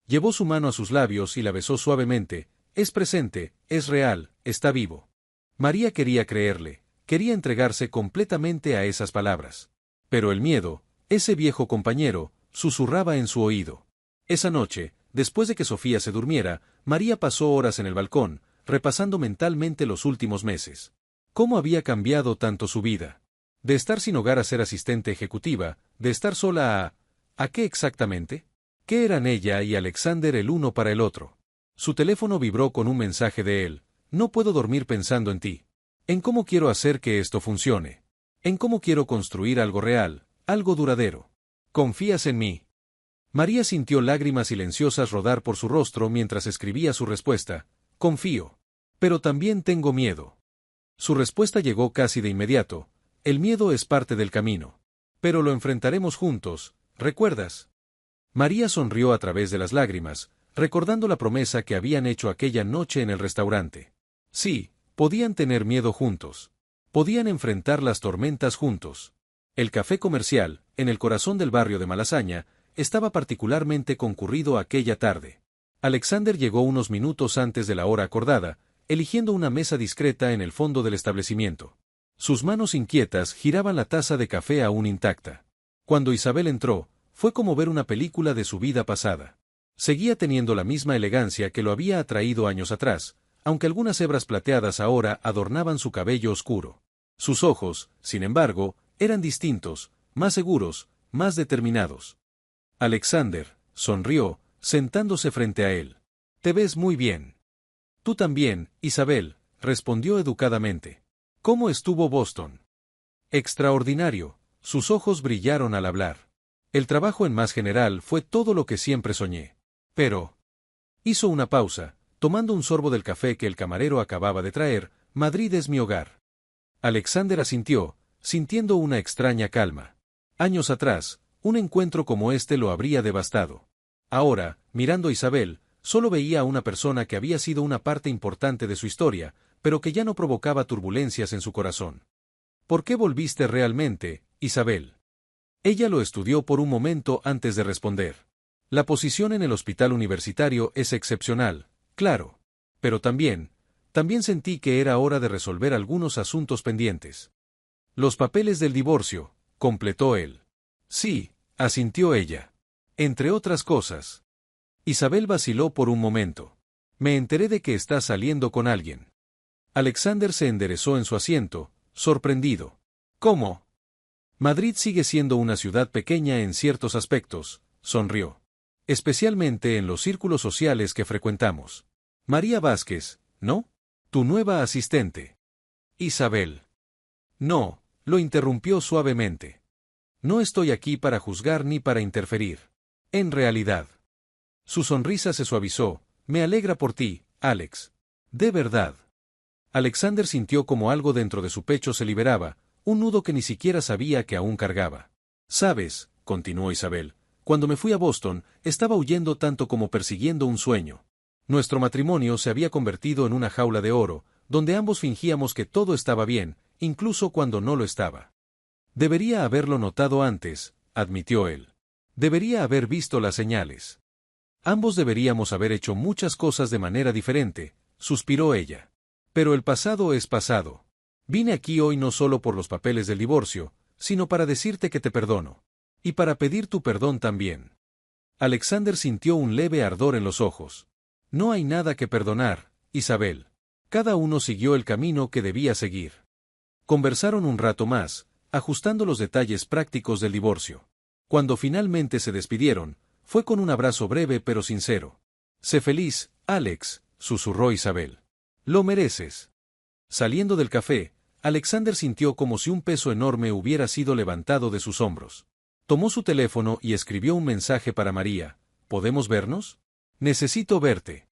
Speaker 1: Llevó su mano a sus labios y la besó suavemente. Es presente, es real, está vivo. María quería creerle, quería entregarse completamente a esas palabras. Pero el miedo, ese viejo compañero, susurraba en su oído. Esa noche, después de que Sofía se durmiera, María pasó horas en el balcón, repasando mentalmente los últimos meses. ¿Cómo había cambiado tanto su vida? De estar sin hogar a ser asistente ejecutiva, de estar sola a... ¿A qué exactamente? ¿Qué eran ella y Alexander el uno para el otro? Su teléfono vibró con un mensaje de él. No puedo dormir pensando en ti. En cómo quiero hacer que esto funcione. En cómo quiero construir algo real, algo duradero. ¿Confías en mí? María sintió lágrimas silenciosas rodar por su rostro mientras escribía su respuesta. Confío. Pero también tengo miedo. Su respuesta llegó casi de inmediato. El miedo es parte del camino. Pero lo enfrentaremos juntos, ¿recuerdas? María sonrió a través de las lágrimas, recordando la promesa que habían hecho aquella noche en el restaurante. Sí, podían tener miedo juntos. Podían enfrentar las tormentas juntos. El café comercial, en el corazón del barrio de Malasaña, estaba particularmente concurrido aquella tarde. Alexander llegó unos minutos antes de la hora acordada, eligiendo una mesa discreta en el fondo del establecimiento. Sus manos inquietas giraban la taza de café aún intacta. Cuando Isabel entró, fue como ver una película de su vida pasada. Seguía teniendo la misma elegancia que lo había atraído años atrás, aunque algunas hebras plateadas ahora adornaban su cabello oscuro. Sus ojos, sin embargo, eran distintos, más seguros, más determinados. Alexander sonrió, sentándose frente a él. Te ves muy bien. Tú también, Isabel, respondió educadamente. ¿Cómo estuvo Boston? Extraordinario, sus ojos brillaron al hablar. El trabajo en Más General fue todo lo que siempre soñé. Pero... Hizo una pausa, tomando un sorbo del café que el camarero acababa de traer. Madrid es mi hogar. Alexander asintió, sintiendo una extraña calma. Años atrás, un encuentro como este lo habría devastado. Ahora, mirando a Isabel, solo veía a una persona que había sido una parte importante de su historia, pero que ya no provocaba turbulencias en su corazón. ¿Por qué volviste realmente, Isabel? Ella lo estudió por un momento antes de responder. La posición en el hospital universitario es excepcional, claro. Pero también sentí que era hora de resolver algunos asuntos pendientes. Los papeles del divorcio, completó él. Sí, asintió ella. Entre otras cosas. Isabel vaciló por un momento. Me enteré de que estás saliendo con alguien. Alexander se enderezó en su asiento, sorprendido. ¿Cómo? Madrid sigue siendo una ciudad pequeña en ciertos aspectos, sonrió. Especialmente en los círculos sociales que frecuentamos. María Vázquez, ¿no? Tu nueva asistente. Isabel. No, lo interrumpió suavemente. No estoy aquí para juzgar ni para interferir. En realidad. Su sonrisa se suavizó. Me alegra por ti, Alex. De verdad. Alexander sintió como algo dentro de su pecho se liberaba, un nudo que ni siquiera sabía que aún cargaba. Sabes, continuó Isabel, cuando me fui a Boston, estaba huyendo tanto como persiguiendo un sueño. Nuestro matrimonio se había convertido en una jaula de oro, donde ambos fingíamos que todo estaba bien, incluso cuando no lo estaba. Debería haberlo notado antes, admitió él. Debería haber visto las señales. Ambos deberíamos haber hecho muchas cosas de manera diferente, suspiró ella. Pero el pasado es pasado. Vine aquí hoy no solo por los papeles del divorcio, sino para decirte que te perdono. Y para pedir tu perdón también. Alexander sintió un leve ardor en los ojos. No hay nada que perdonar, Isabel. Cada uno siguió el camino que debía seguir. Conversaron un rato más, ajustando los detalles prácticos del divorcio. Cuando finalmente se despidieron, fue con un abrazo breve pero sincero. Sé feliz, Alex, susurró Isabel. Lo mereces. Saliendo del café, Alexander sintió como si un peso enorme hubiera sido levantado de sus hombros. Tomó su teléfono y escribió un mensaje para María. ¿Podemos vernos? Necesito verte.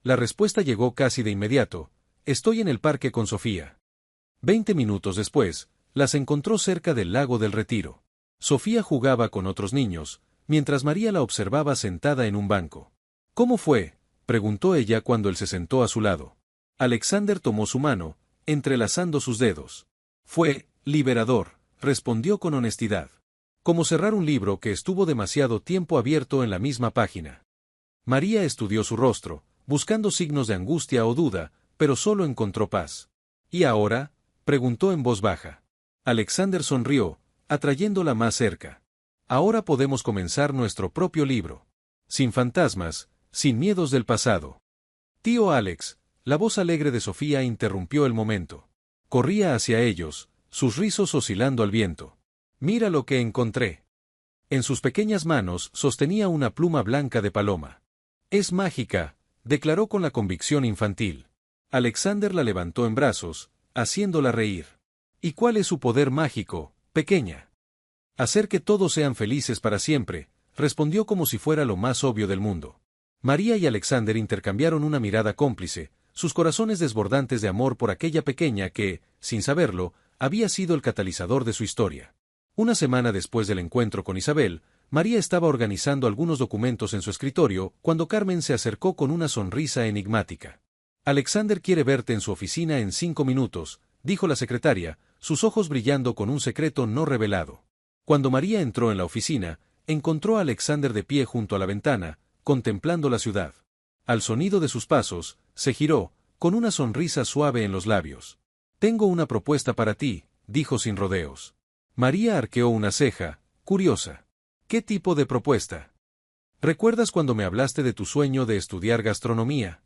Speaker 1: La respuesta llegó casi de inmediato. Estoy en el parque con Sofía. 20 minutos después, las encontró cerca del lago del Retiro. Sofía jugaba con otros niños, mientras María la observaba sentada en un banco. ¿Cómo fue?, preguntó ella cuando él se sentó a su lado. Alexander tomó su mano, entrelazando sus dedos. Fue liberador, respondió con honestidad. Como cerrar un libro que estuvo demasiado tiempo abierto en la misma página. María estudió su rostro, buscando signos de angustia o duda, pero solo encontró paz. ¿Y ahora?, preguntó en voz baja. Alexander sonrió, atrayéndola más cerca. Ahora podemos comenzar nuestro propio libro. Sin fantasmas, sin miedos del pasado. Tío Alex, la voz alegre de Sofía interrumpió el momento. Corría hacia ellos, sus rizos oscilando al viento. Mira lo que encontré. En sus pequeñas manos sostenía una pluma blanca de paloma. Es mágica, declaró con la convicción infantil. Alexander la levantó en brazos, haciéndola reír. ¿Y cuál es su poder mágico, pequeña? Hacer que todos sean felices para siempre, respondió como si fuera lo más obvio del mundo. María y Alexander intercambiaron una mirada cómplice, sus corazones desbordantes de amor por aquella pequeña que, sin saberlo, había sido el catalizador de su historia. Una semana después del encuentro con Isabel, María estaba organizando algunos documentos en su escritorio cuando Carmen se acercó con una sonrisa enigmática. Alexander quiere verte en su oficina en 5 minutos, dijo la secretaria, sus ojos brillando con un secreto no revelado. Cuando María entró en la oficina, encontró a Alexander de pie junto a la ventana, contemplando la ciudad. Al sonido de sus pasos, se giró, con una sonrisa suave en los labios. Tengo una propuesta para ti, dijo sin rodeos. María arqueó una ceja, curiosa. ¿Qué tipo de propuesta? ¿Recuerdas cuando me hablaste de tu sueño de estudiar gastronomía?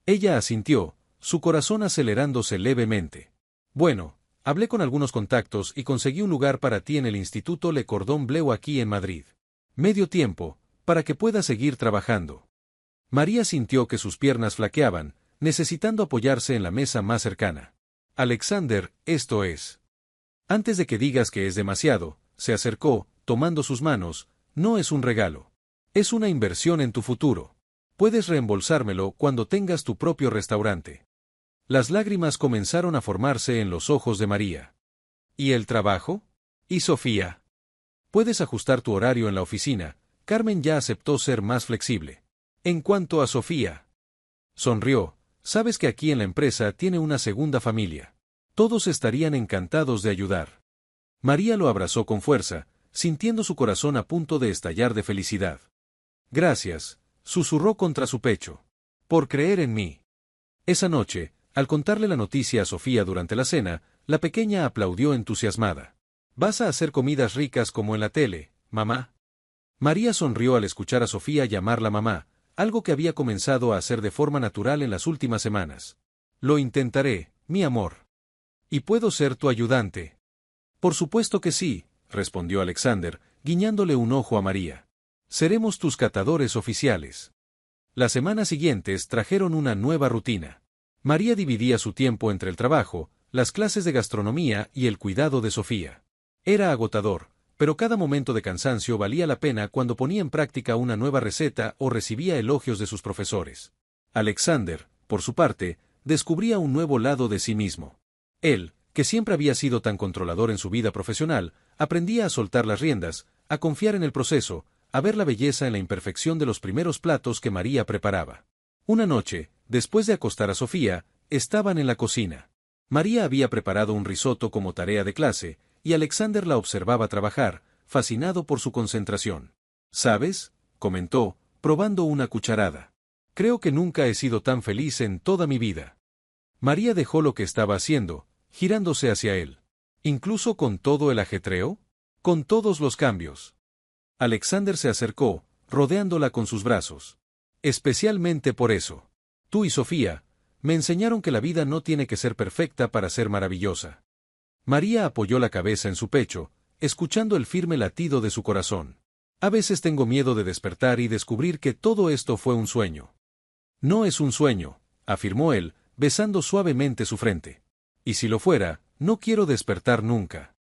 Speaker 1: Ella asintió, su corazón acelerándose levemente. Bueno, hablé con algunos contactos y conseguí un lugar para ti en el Instituto Le Cordon Bleu aquí en Madrid. Medio tiempo, para que puedas seguir trabajando. María sintió que sus piernas flaqueaban, necesitando apoyarse en la mesa más cercana. Alexander, esto es. Antes de que digas que es demasiado, se acercó, tomando sus manos, no es un regalo. Es una inversión en tu futuro. Puedes reembolsármelo cuando tengas tu propio restaurante. Las lágrimas comenzaron a formarse en los ojos de María. ¿Y el trabajo? ¿Y Sofía? Puedes ajustar tu horario en la oficina. Carmen ya aceptó ser más flexible. En cuanto a Sofía. Sonrió, sabes que aquí en la empresa tiene una segunda familia. Todos estarían encantados de ayudar. María lo abrazó con fuerza, sintiendo su corazón a punto de estallar de felicidad. Gracias, susurró contra su pecho. Por creer en mí. Esa noche, al contarle la noticia a Sofía durante la cena, la pequeña aplaudió entusiasmada. ¿Vas a hacer comidas ricas como en la tele, mamá? María sonrió al escuchar a Sofía llamarla mamá, algo que había comenzado a hacer de forma natural en las últimas semanas. Lo intentaré, mi amor. ¿Y puedo ser tu ayudante? Por supuesto que sí, respondió Alexander, guiñándole un ojo a María. Seremos tus catadores oficiales. Las semanas siguientes trajeron una nueva rutina. María dividía su tiempo entre el trabajo, las clases de gastronomía y el cuidado de Sofía. Era agotador, pero cada momento de cansancio valía la pena cuando ponía en práctica una nueva receta o recibía elogios de sus profesores. Alexander, por su parte, descubría un nuevo lado de sí mismo. Él, que siempre había sido tan controlador en su vida profesional, aprendía a soltar las riendas, a confiar en el proceso, a ver la belleza en la imperfección de los primeros platos que María preparaba. Una noche, después de acostar a Sofía, estaban en la cocina. María había preparado un risotto como tarea de clase, y Alexander la observaba trabajar, fascinado por su concentración. ¿Sabes?, comentó, probando una cucharada. Creo que nunca he sido tan feliz en toda mi vida. María dejó lo que estaba haciendo, girándose hacia él. ¿Incluso con todo el ajetreo? Con todos los cambios. Alexander se acercó, rodeándola con sus brazos. Especialmente por eso. Tú y Sofía, me enseñaron que la vida no tiene que ser perfecta para ser maravillosa. María apoyó la cabeza en su pecho, escuchando el firme latido de su corazón. A veces tengo miedo de despertar y descubrir que todo esto fue un sueño. No es un sueño, afirmó él, besando suavemente su frente. Y si lo fuera, no quiero despertar nunca.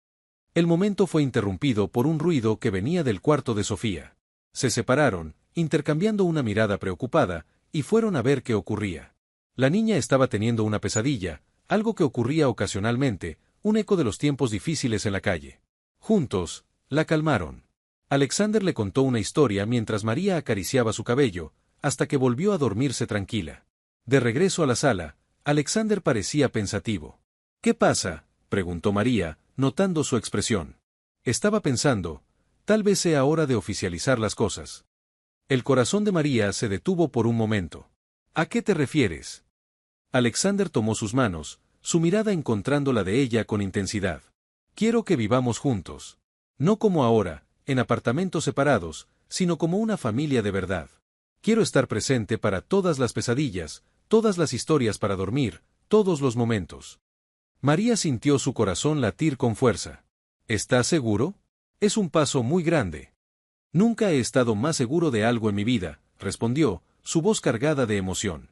Speaker 1: El momento fue interrumpido por un ruido que venía del cuarto de Sofía. Se separaron, intercambiando una mirada preocupada, y fueron a ver qué ocurría. La niña estaba teniendo una pesadilla, algo que ocurría ocasionalmente, un eco de los tiempos difíciles en la calle. Juntos, la calmaron. Alexander le contó una historia mientras María acariciaba su cabello, hasta que volvió a dormirse tranquila. De regreso a la sala, Alexander parecía pensativo. ¿Qué pasa?, preguntó María, notando su expresión. Estaba pensando, tal vez sea hora de oficializar las cosas. El corazón de María se detuvo por un momento. ¿A qué te refieres? Alexander tomó sus manos, su mirada encontrando la de ella con intensidad. Quiero que vivamos juntos. No como ahora, en apartamentos separados, sino como una familia de verdad. Quiero estar presente para todas las pesadillas, todas las historias para dormir, todos los momentos. María sintió su corazón latir con fuerza. ¿Estás seguro? Es un paso muy grande. Nunca he estado más seguro de algo en mi vida, respondió, su voz cargada de emoción.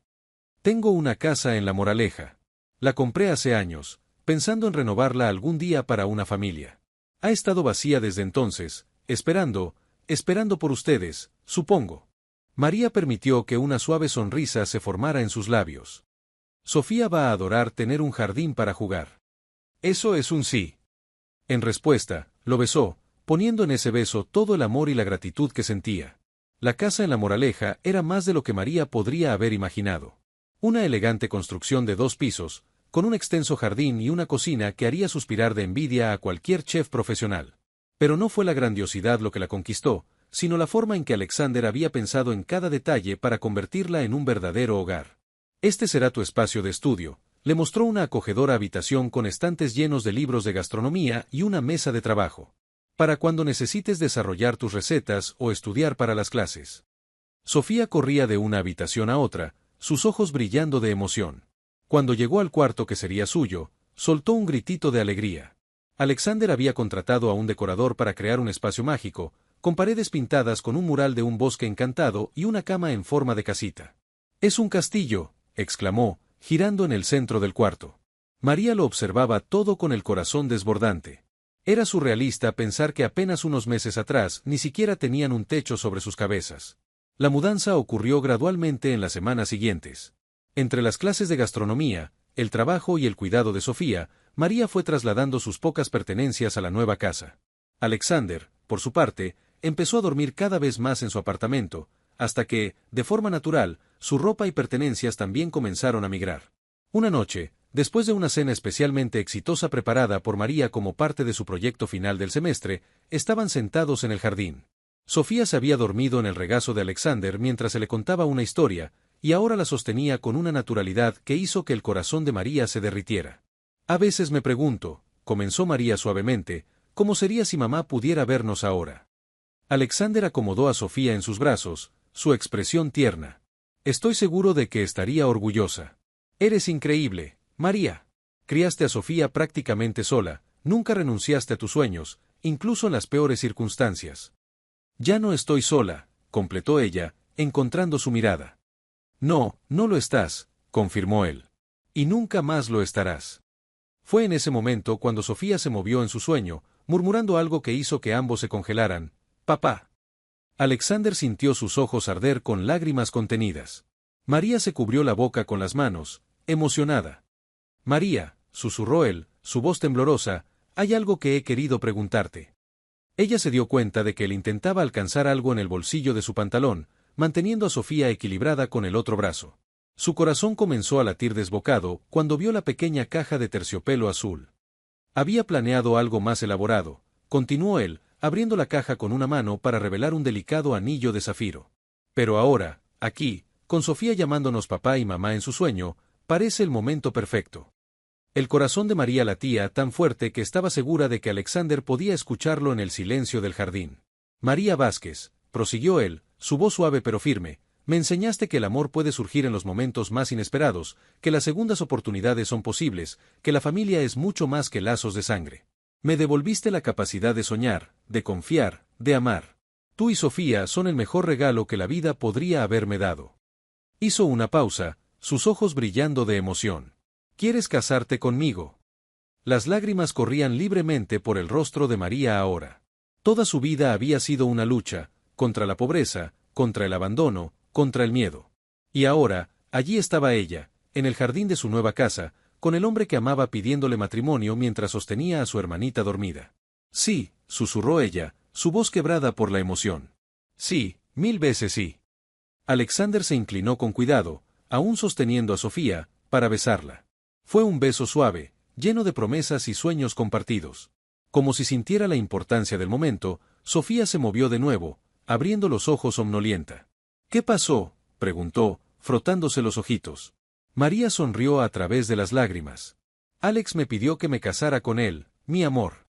Speaker 1: Tengo una casa en La Moraleja. La compré hace años, pensando en renovarla algún día para una familia. Ha estado vacía desde entonces, esperando por ustedes, supongo. María permitió que una suave sonrisa se formara en sus labios. Sofía va a adorar tener un jardín para jugar. Eso es un sí. En respuesta, lo besó, poniendo en ese beso todo el amor y la gratitud que sentía. La casa en La Moraleja era más de lo que María podría haber imaginado. Una elegante construcción de 2 pisos, con un extenso jardín y una cocina que haría suspirar de envidia a cualquier chef profesional. Pero no fue la grandiosidad lo que la conquistó, sino la forma en que Alexander había pensado en cada detalle para convertirla en un verdadero hogar. Este será tu espacio de estudio, le mostró una acogedora habitación con estantes llenos de libros de gastronomía y una mesa de trabajo. Para cuando necesites desarrollar tus recetas o estudiar para las clases. Sofía corría de una habitación a otra, sus ojos brillando de emoción. Cuando llegó al cuarto que sería suyo, soltó un gritito de alegría. Alexander había contratado a un decorador para crear un espacio mágico, con paredes pintadas con un mural de un bosque encantado y una cama en forma de casita. «Es un castillo», exclamó, girando en el centro del cuarto. María lo observaba todo con el corazón desbordante. Era surrealista pensar que apenas unos meses atrás ni siquiera tenían un techo sobre sus cabezas. La mudanza ocurrió gradualmente en las semanas siguientes. Entre las clases de gastronomía, el trabajo y el cuidado de Sofía, María fue trasladando sus pocas pertenencias a la nueva casa. Alexander, por su parte, empezó a dormir cada vez más en su apartamento, hasta que, de forma natural, su ropa y pertenencias también comenzaron a migrar. Una noche, después de una cena especialmente exitosa preparada por María como parte de su proyecto final del semestre, estaban sentados en el jardín. Sofía se había dormido en el regazo de Alexander mientras se le contaba una historia, y ahora la sostenía con una naturalidad que hizo que el corazón de María se derritiera. A veces me pregunto, comenzó María suavemente, ¿cómo sería si mamá pudiera vernos ahora? Alexander acomodó a Sofía en sus brazos, su expresión tierna. Estoy seguro de que estaría orgullosa. Eres increíble, María. Criaste a Sofía prácticamente sola, nunca renunciaste a tus sueños, incluso en las peores circunstancias. Ya no estoy sola, completó ella, encontrando su mirada. No, no lo estás, confirmó él. Y nunca más lo estarás. Fue en ese momento cuando Sofía se movió en su sueño, murmurando algo que hizo que ambos se congelaran. Papá. Alexander sintió sus ojos arder con lágrimas contenidas. María se cubrió la boca con las manos, emocionada. María, susurró él, su voz temblorosa, hay algo que he querido preguntarte. Ella se dio cuenta de que él intentaba alcanzar algo en el bolsillo de su pantalón, manteniendo a Sofía equilibrada con el otro brazo. Su corazón comenzó a latir desbocado cuando vio la pequeña caja de terciopelo azul. Había planeado algo más elaborado, continuó él, abriendo la caja con una mano para revelar un delicado anillo de zafiro. Pero ahora, aquí, con Sofía llamándonos papá y mamá en su sueño, parece el momento perfecto. El corazón de María latía tan fuerte que estaba segura de que Alexander podía escucharlo en el silencio del jardín. María Vázquez, prosiguió él, su voz suave pero firme, me enseñaste que el amor puede surgir en los momentos más inesperados, que las segundas oportunidades son posibles, que la familia es mucho más que lazos de sangre. Me devolviste la capacidad de soñar, de confiar, de amar. Tú y Sofía son el mejor regalo que la vida podría haberme dado. Hizo una pausa, sus ojos brillando de emoción. ¿Quieres casarte conmigo? Las lágrimas corrían libremente por el rostro de María ahora. Toda su vida había sido una lucha, contra la pobreza, contra el abandono, contra el miedo. Y ahora, allí estaba ella, en el jardín de su nueva casa, con el hombre que amaba pidiéndole matrimonio mientras sostenía a su hermanita dormida. Sí, susurró ella, su voz quebrada por la emoción. Sí, 1000 veces sí. Alexander se inclinó con cuidado, aún sosteniendo a Sofía, para besarla. Fue un beso suave, lleno de promesas y sueños compartidos. Como si sintiera la importancia del momento, Sofía se movió de nuevo, abriendo los ojos somnolienta. ¿Qué pasó?, preguntó, frotándose los ojitos. María sonrió a través de las lágrimas. Alex me pidió que me casara con él, mi amor.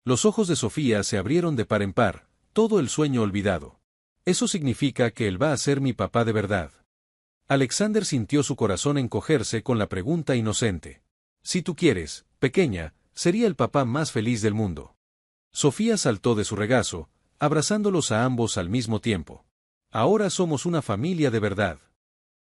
Speaker 1: Los ojos de Sofía se abrieron de par en par, todo el sueño olvidado. Eso significa que él va a ser mi papá de verdad. Alexander sintió su corazón encogerse con la pregunta inocente. Si tú quieres, pequeña, sería el papá más feliz del mundo. Sofía saltó de su regazo, abrazándolos a ambos al mismo tiempo. Ahora somos una familia de verdad.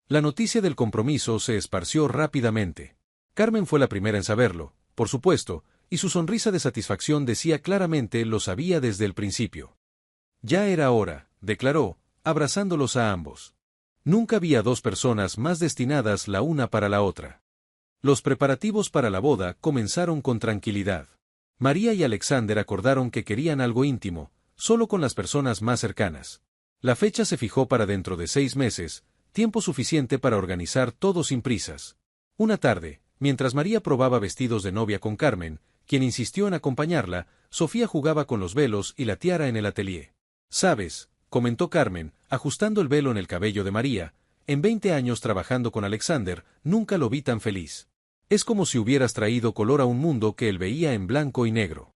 Speaker 1: La noticia del compromiso se esparció rápidamente. Carmen fue la primera en saberlo, por supuesto, y su sonrisa de satisfacción decía claramente lo sabía desde el principio. Ya era hora, declaró, abrazándolos a ambos. Nunca había dos personas más destinadas la una para la otra. Los preparativos para la boda comenzaron con tranquilidad. María y Alexander acordaron que querían algo íntimo, solo con las personas más cercanas. La fecha se fijó para dentro de 6 meses, tiempo suficiente para organizar todo sin prisas. Una tarde, mientras María probaba vestidos de novia con Carmen, quien insistió en acompañarla, Sofía jugaba con los velos y la tiara en el atelier. «¿Sabes?», comentó Carmen, ajustando el velo en el cabello de María, «en 20 años trabajando con Alexander, nunca lo vi tan feliz. Es como si hubieras traído color a un mundo que él veía en blanco y negro».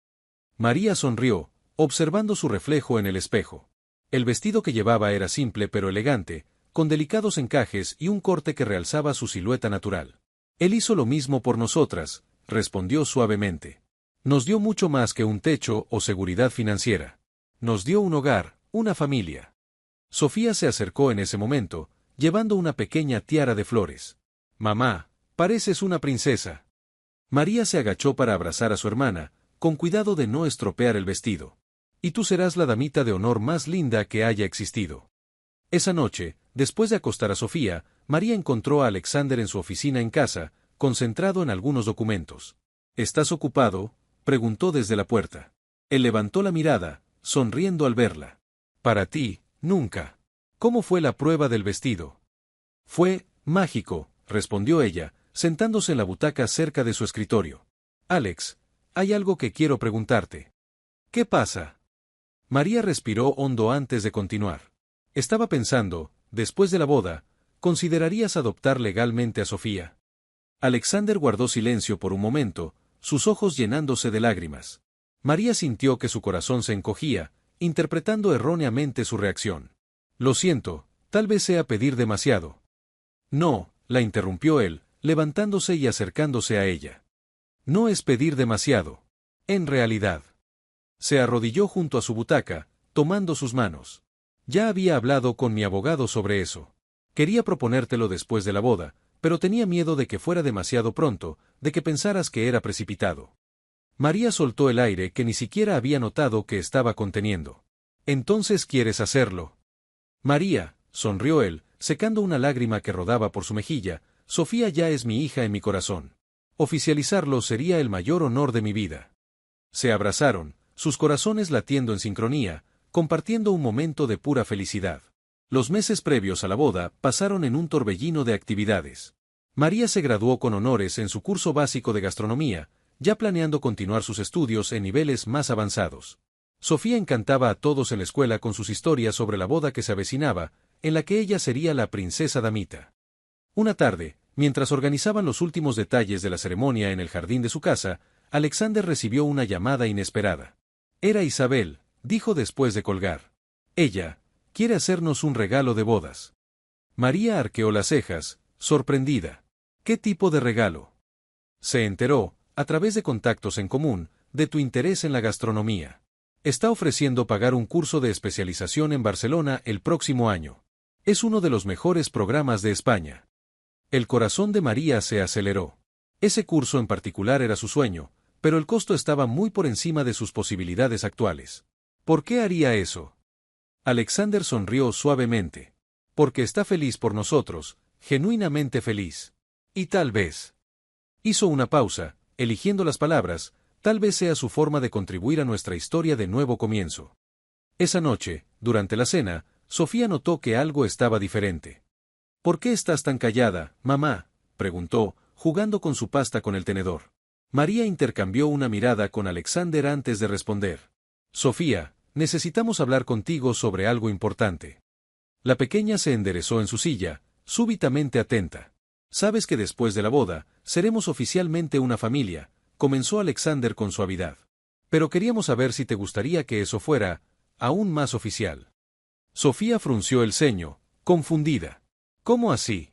Speaker 1: María sonrió, observando su reflejo en el espejo. El vestido que llevaba era simple pero elegante, con delicados encajes y un corte que realzaba su silueta natural. «Él hizo lo mismo por nosotras», respondió suavemente. «Nos dio mucho más que un techo o seguridad financiera. Nos dio un hogar, una familia». Sofía se acercó en ese momento, llevando una pequeña tiara de flores. «Mamá, pareces una princesa». María se agachó para abrazar a su hermana, con cuidado de no estropear el vestido. «Y tú serás la damita de honor más linda que haya existido». Esa noche, después de acostar a Sofía, María encontró a Alexander en su oficina en casa, concentrado en algunos documentos. «¿Estás ocupado?», preguntó desde la puerta. Él levantó la mirada, sonriendo al verla. «Para ti, nunca». «¿Cómo fue la prueba del vestido?». «Fue mágico», respondió ella, sentándose en la butaca cerca de su escritorio. «Alex, hay algo que quiero preguntarte». «¿Qué pasa?». María respiró hondo antes de continuar. «Estaba pensando, después de la boda, ¿considerarías adoptar legalmente a Sofía?». Alexander guardó silencio por un momento, sus ojos llenándose de lágrimas. María sintió que su corazón se encogía, interpretando erróneamente su reacción. «Lo siento, tal vez sea pedir demasiado». «No», la interrumpió él, levantándose y acercándose a ella. «No es pedir demasiado. En realidad». Se arrodilló junto a su butaca, tomando sus manos. «Ya había hablado con mi abogado sobre eso. Quería proponértelo después de la boda, pero tenía miedo de que fuera demasiado pronto, de que pensaras que era precipitado». María soltó el aire que ni siquiera había notado que estaba conteniendo. «¿Entonces quieres hacerlo?». «María», sonrió él, secando una lágrima que rodaba por su mejilla, «Sofía ya es mi hija en mi corazón. Oficializarlo sería el mayor honor de mi vida». Se abrazaron, sus corazones latiendo en sincronía, compartiendo un momento de pura felicidad. Los meses previos a la boda pasaron en un torbellino de actividades. María se graduó con honores en su curso básico de gastronomía, ya planeando continuar sus estudios en niveles más avanzados. Sofía encantaba a todos en la escuela con sus historias sobre la boda que se avecinaba, en la que ella sería la princesa damita. Una tarde, mientras organizaban los últimos detalles de la ceremonia en el jardín de su casa, Alexander recibió una llamada inesperada. «Era Isabel», dijo después de colgar. «Ella quiere hacernos un regalo de bodas». María arqueó las cejas, sorprendida. «¿Qué tipo de regalo?». «Se enteró, a través de contactos en común, de tu interés en la gastronomía. Está ofreciendo pagar un curso de especialización en Barcelona el próximo año». Es uno de los mejores programas de España. El corazón de María se aceleró. Ese curso en particular era su sueño, pero el costo estaba muy por encima de sus posibilidades actuales. ¿Por qué haría eso? Alexander sonrió suavemente. Porque está feliz por nosotros, genuinamente feliz. Y tal vez. Hizo una pausa, eligiendo las palabras, tal vez sea su forma de contribuir a nuestra historia de nuevo comienzo. Esa noche, durante la cena, Sofía notó que algo estaba diferente. ¿Por qué estás tan callada, mamá?, preguntó, jugando con su pasta con el tenedor. María intercambió una mirada con Alexander antes de responder. Sofía, necesitamos hablar contigo sobre algo importante. La pequeña se enderezó en su silla, súbitamente atenta. Sabes que después de la boda, seremos oficialmente una familia, comenzó Alexander con suavidad. Pero queríamos saber si te gustaría que eso fuera aún más oficial. Sofía frunció el ceño, confundida. ¿Cómo así?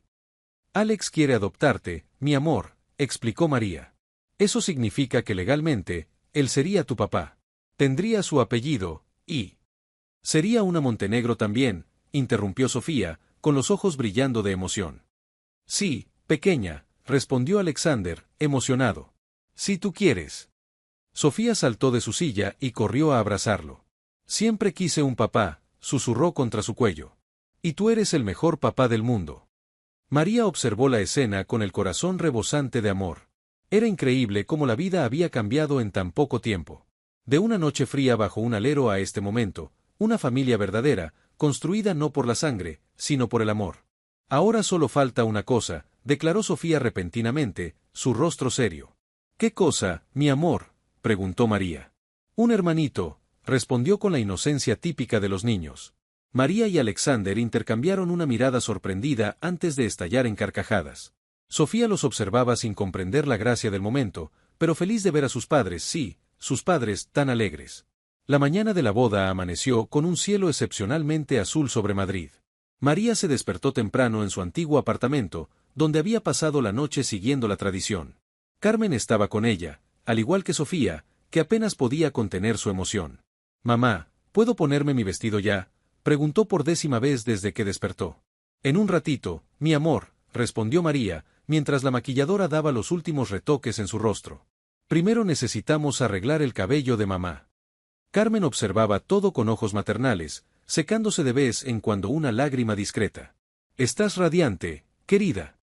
Speaker 1: Alex quiere adoptarte, mi amor, explicó María. Eso significa que legalmente, él sería tu papá. Tendría su apellido, y... Sería una Montenegro también, interrumpió Sofía, con los ojos brillando de emoción. Sí, pequeña, respondió Alexander, emocionado. Si tú quieres. Sofía saltó de su silla y corrió a abrazarlo. Siempre quise un papá, susurró contra su cuello. Y tú eres el mejor papá del mundo. María observó la escena con el corazón rebosante de amor. Era increíble cómo la vida había cambiado en tan poco tiempo. De una noche fría bajo un alero a este momento, una familia verdadera, construida no por la sangre, sino por el amor. Ahora solo falta una cosa, declaró Sofía repentinamente, su rostro serio. ¿Qué cosa, mi amor?, preguntó María. Un hermanito, respondió con la inocencia típica de los niños. María y Alexander intercambiaron una mirada sorprendida antes de estallar en carcajadas. Sofía los observaba sin comprender la gracia del momento, pero feliz de ver a sus padres, sí, sus padres, tan alegres. La mañana de la boda amaneció con un cielo excepcionalmente azul sobre Madrid. María se despertó temprano en su antiguo apartamento, donde había pasado la noche siguiendo la tradición. Carmen estaba con ella, al igual que Sofía, que apenas podía contener su emoción. Mamá, ¿puedo ponerme mi vestido ya?, preguntó por 10ª vez desde que despertó. En un ratito, mi amor, respondió María, mientras la maquilladora daba los últimos retoques en su rostro. Primero necesitamos arreglar el cabello de mamá. Carmen observaba todo con ojos maternales, secándose de vez en cuando una lágrima discreta. Estás radiante, querida.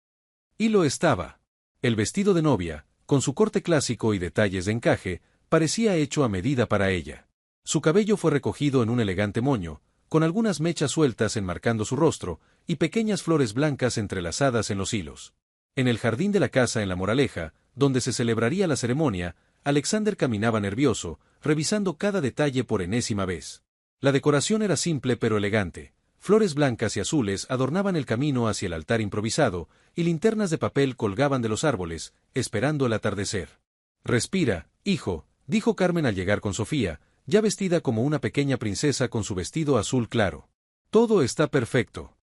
Speaker 1: Y lo estaba. El vestido de novia, con su corte clásico y detalles de encaje, parecía hecho a medida para ella. Su cabello fue recogido en un elegante moño, con algunas mechas sueltas enmarcando su rostro, y pequeñas flores blancas entrelazadas en los hilos. En el jardín de la casa en La Moraleja, donde se celebraría la ceremonia, Alexander caminaba nervioso, revisando cada detalle por enésima vez. La decoración era simple pero elegante. Flores blancas y azules adornaban el camino hacia el altar improvisado, y linternas de papel colgaban de los árboles, esperando el atardecer. Respira, hijo, dijo Carmen al llegar con Sofía, ya vestida como una pequeña princesa con su vestido azul claro. Todo está perfecto.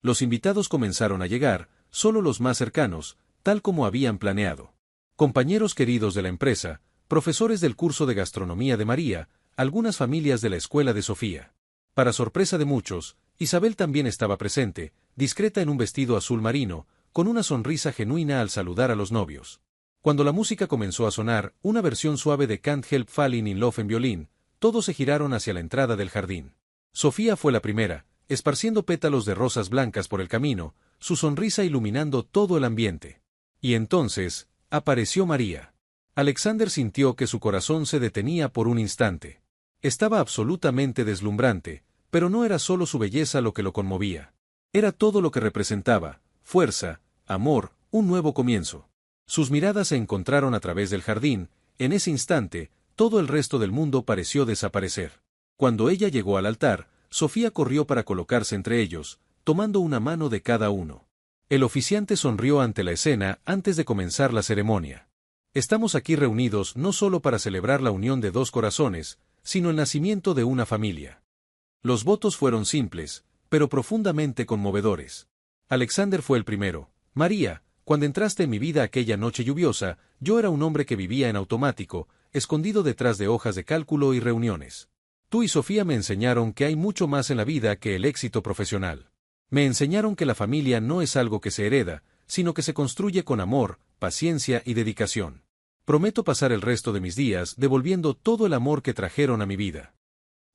Speaker 1: Los invitados comenzaron a llegar, solo los más cercanos, tal como habían planeado. Compañeros queridos de la empresa, profesores del curso de gastronomía de María, algunas familias de la escuela de Sofía. Para sorpresa de muchos, Isabel también estaba presente, discreta en un vestido azul marino, con una sonrisa genuina al saludar a los novios. Cuando la música comenzó a sonar, una versión suave de Can't Help Falling in Love en violín, todos se giraron hacia la entrada del jardín. Sofía fue la primera, esparciendo pétalos de rosas blancas por el camino, su sonrisa iluminando todo el ambiente. Y entonces, apareció María. Alexander sintió que su corazón se detenía por un instante. Estaba absolutamente deslumbrante, pero no era solo su belleza lo que lo conmovía. Era todo lo que representaba: fuerza, amor, un nuevo comienzo. Sus miradas se encontraron a través del jardín. En ese instante, todo el resto del mundo pareció desaparecer. Cuando ella llegó al altar, Sofía corrió para colocarse entre ellos, tomando una mano de cada uno. El oficiante sonrió ante la escena antes de comenzar la ceremonia. Estamos aquí reunidos no solo para celebrar la unión de dos corazones, sino el nacimiento de una familia. Los votos fueron simples, pero profundamente conmovedores. Alexander fue el primero. María, cuando entraste en mi vida aquella noche lluviosa, yo era un hombre que vivía en automático, escondido detrás de hojas de cálculo y reuniones. Tú y Sofía me enseñaron que hay mucho más en la vida que el éxito profesional. Me enseñaron que la familia no es algo que se hereda, sino que se construye con amor, paciencia y dedicación. Prometo pasar el resto de mis días devolviendo todo el amor que trajeron a mi vida.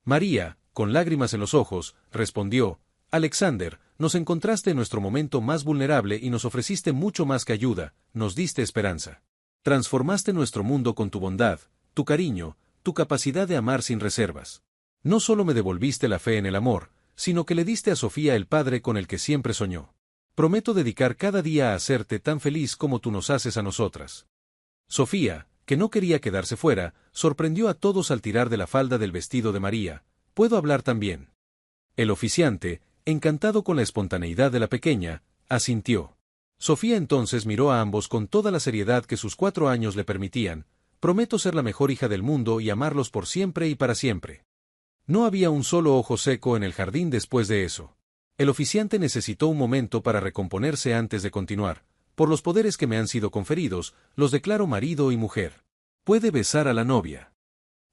Speaker 1: María, con lágrimas en los ojos, respondió: Alexander, nos encontraste en nuestro momento más vulnerable y nos ofreciste mucho más que ayuda, nos diste esperanza. Transformaste nuestro mundo con tu bondad, tu cariño, tu capacidad de amar sin reservas. No solo me devolviste la fe en el amor, sino que le diste a Sofía el padre con el que siempre soñó. Prometo dedicar cada día a hacerte tan feliz como tú nos haces a nosotras. Sofía, que no quería quedarse fuera, sorprendió a todos al tirar de la falda del vestido de María. ¿Puedo hablar también? El oficiante, encantado con la espontaneidad de la pequeña, asintió. Sofía entonces miró a ambos con toda la seriedad que sus 4 años le permitían. Prometo ser la mejor hija del mundo y amarlos por siempre y para siempre. No había un solo ojo seco en el jardín después de eso. El oficiante necesitó un momento para recomponerse antes de continuar. Por los poderes que me han sido conferidos, los declaro marido y mujer. Puede besar a la novia.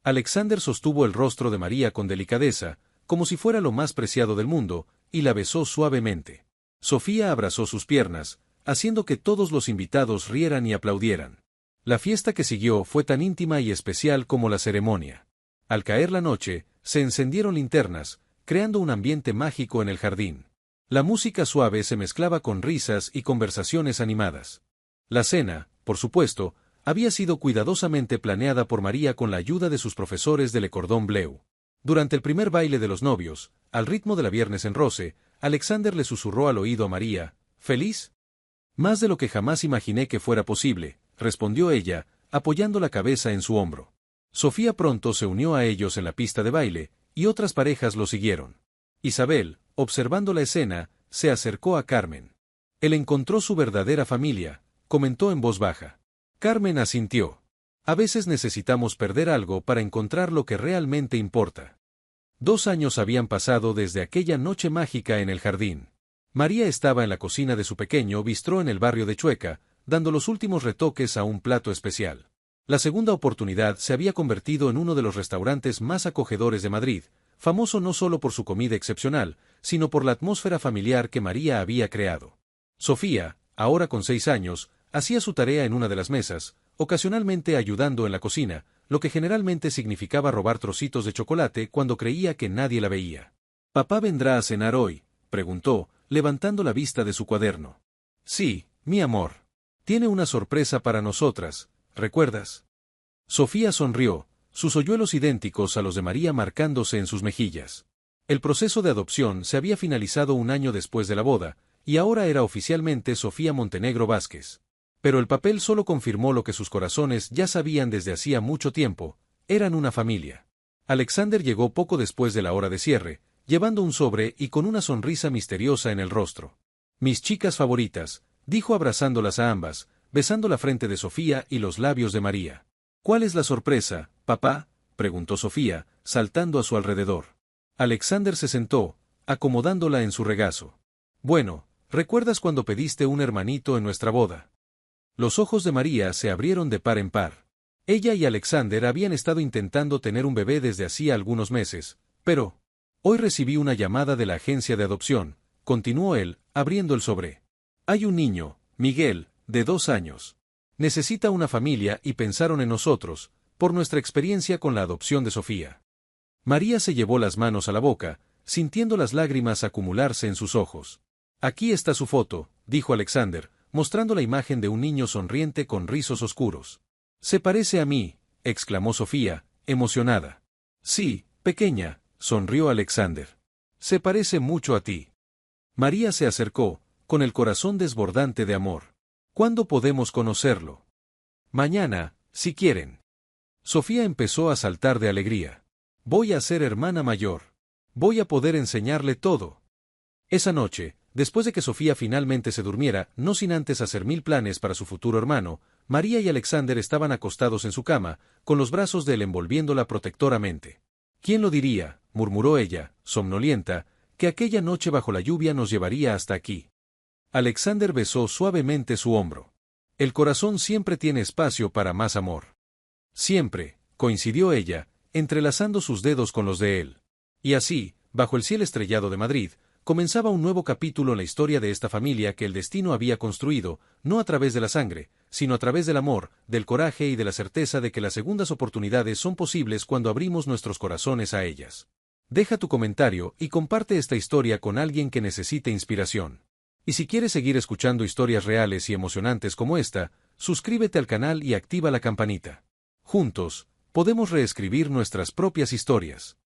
Speaker 1: Alexander sostuvo el rostro de María con delicadeza, como si fuera lo más preciado del mundo, y la besó suavemente. Sofía abrazó sus piernas, haciendo que todos los invitados rieran y aplaudieran. La fiesta que siguió fue tan íntima y especial como la ceremonia. Al caer la noche, se encendieron linternas, creando un ambiente mágico en el jardín. La música suave se mezclaba con risas y conversaciones animadas. La cena, por supuesto, había sido cuidadosamente planeada por María con la ayuda de sus profesores de Le Cordon Bleu. Durante el primer baile de los novios, al ritmo de la Viernes en Rose, Alexander le susurró al oído a María: ¿Feliz? Más de lo que jamás imaginé que fuera posible, respondió ella, apoyando la cabeza en su hombro. Sofía pronto se unió a ellos en la pista de baile, y otras parejas lo siguieron. Isabel, observando la escena, se acercó a Carmen. Él encontró su verdadera familia, comentó en voz baja. Carmen asintió. A veces necesitamos perder algo para encontrar lo que realmente importa. 2 años habían pasado desde aquella noche mágica en el jardín. María estaba en la cocina de su pequeño bistró en el barrio de Chueca, dando los últimos retoques a un plato especial. La segunda oportunidad se había convertido en uno de los restaurantes más acogedores de Madrid, famoso no solo por su comida excepcional, sino por la atmósfera familiar que María había creado. Sofía, ahora con 6 años, hacía su tarea en una de las mesas, ocasionalmente ayudando en la cocina, lo que generalmente significaba robar trocitos de chocolate cuando creía que nadie la veía. ¿Papá vendrá a cenar hoy?, preguntó, levantando la vista de su cuaderno. Sí, mi amor. Tiene una sorpresa para nosotras, ¿recuerdas? Sofía sonrió, sus hoyuelos idénticos a los de María marcándose en sus mejillas. El proceso de adopción se había finalizado 1 año después de la boda, y ahora era oficialmente Sofía Montenegro Vázquez. Pero el papel solo confirmó lo que sus corazones ya sabían desde hacía mucho tiempo: eran una familia. Alexander llegó poco después de la hora de cierre, llevando un sobre y con una sonrisa misteriosa en el rostro. Mis chicas favoritas, dijo abrazándolas a ambas, besando la frente de Sofía y los labios de María. ¿Cuál es la sorpresa, papá?, preguntó Sofía, saltando a su alrededor. Alexander se sentó, acomodándola en su regazo. Bueno, ¿recuerdas cuando pediste un hermanito en nuestra boda? Los ojos de María se abrieron de par en par. Ella y Alexander habían estado intentando tener un bebé desde hacía algunos meses, pero hoy recibí una llamada de la agencia de adopción, continuó él, abriendo el sobre. Hay un niño, Miguel, de 2 años. Necesita una familia y pensaron en nosotros, por nuestra experiencia con la adopción de Sofía. María se llevó las manos a la boca, sintiendo las lágrimas acumularse en sus ojos. Aquí está su foto, dijo Alexander, mostrando la imagen de un niño sonriente con rizos oscuros. Se parece a mí, exclamó Sofía, emocionada. Sí, pequeña, sonrió Alexander. Se parece mucho a ti. María se acercó, con el corazón desbordante de amor. ¿Cuándo podemos conocerlo? Mañana, si quieren. Sofía empezó a saltar de alegría. Voy a ser hermana mayor. Voy a poder enseñarle todo. Esa noche, después de que Sofía finalmente se durmiera, no sin antes hacer 1000 planes para su futuro hermano, María y Alexander estaban acostados en su cama, con los brazos de él envolviéndola protectoramente. ¿Quién lo diría?, murmuró ella, somnolienta, que aquella noche bajo la lluvia nos llevaría hasta aquí. Alexander besó suavemente su hombro. El corazón siempre tiene espacio para más amor. Siempre, coincidió ella, entrelazando sus dedos con los de él. Y así, bajo el cielo estrellado de Madrid, comenzaba un nuevo capítulo en la historia de esta familia que el destino había construido, no a través de la sangre, sino a través del amor, del coraje y de la certeza de que las segundas oportunidades son posibles cuando abrimos nuestros corazones a ellas. Deja tu comentario y comparte esta historia con alguien que necesite inspiración. Y si quieres seguir escuchando historias reales y emocionantes como esta, suscríbete al canal y activa la campanita. Juntos, podemos reescribir nuestras propias historias.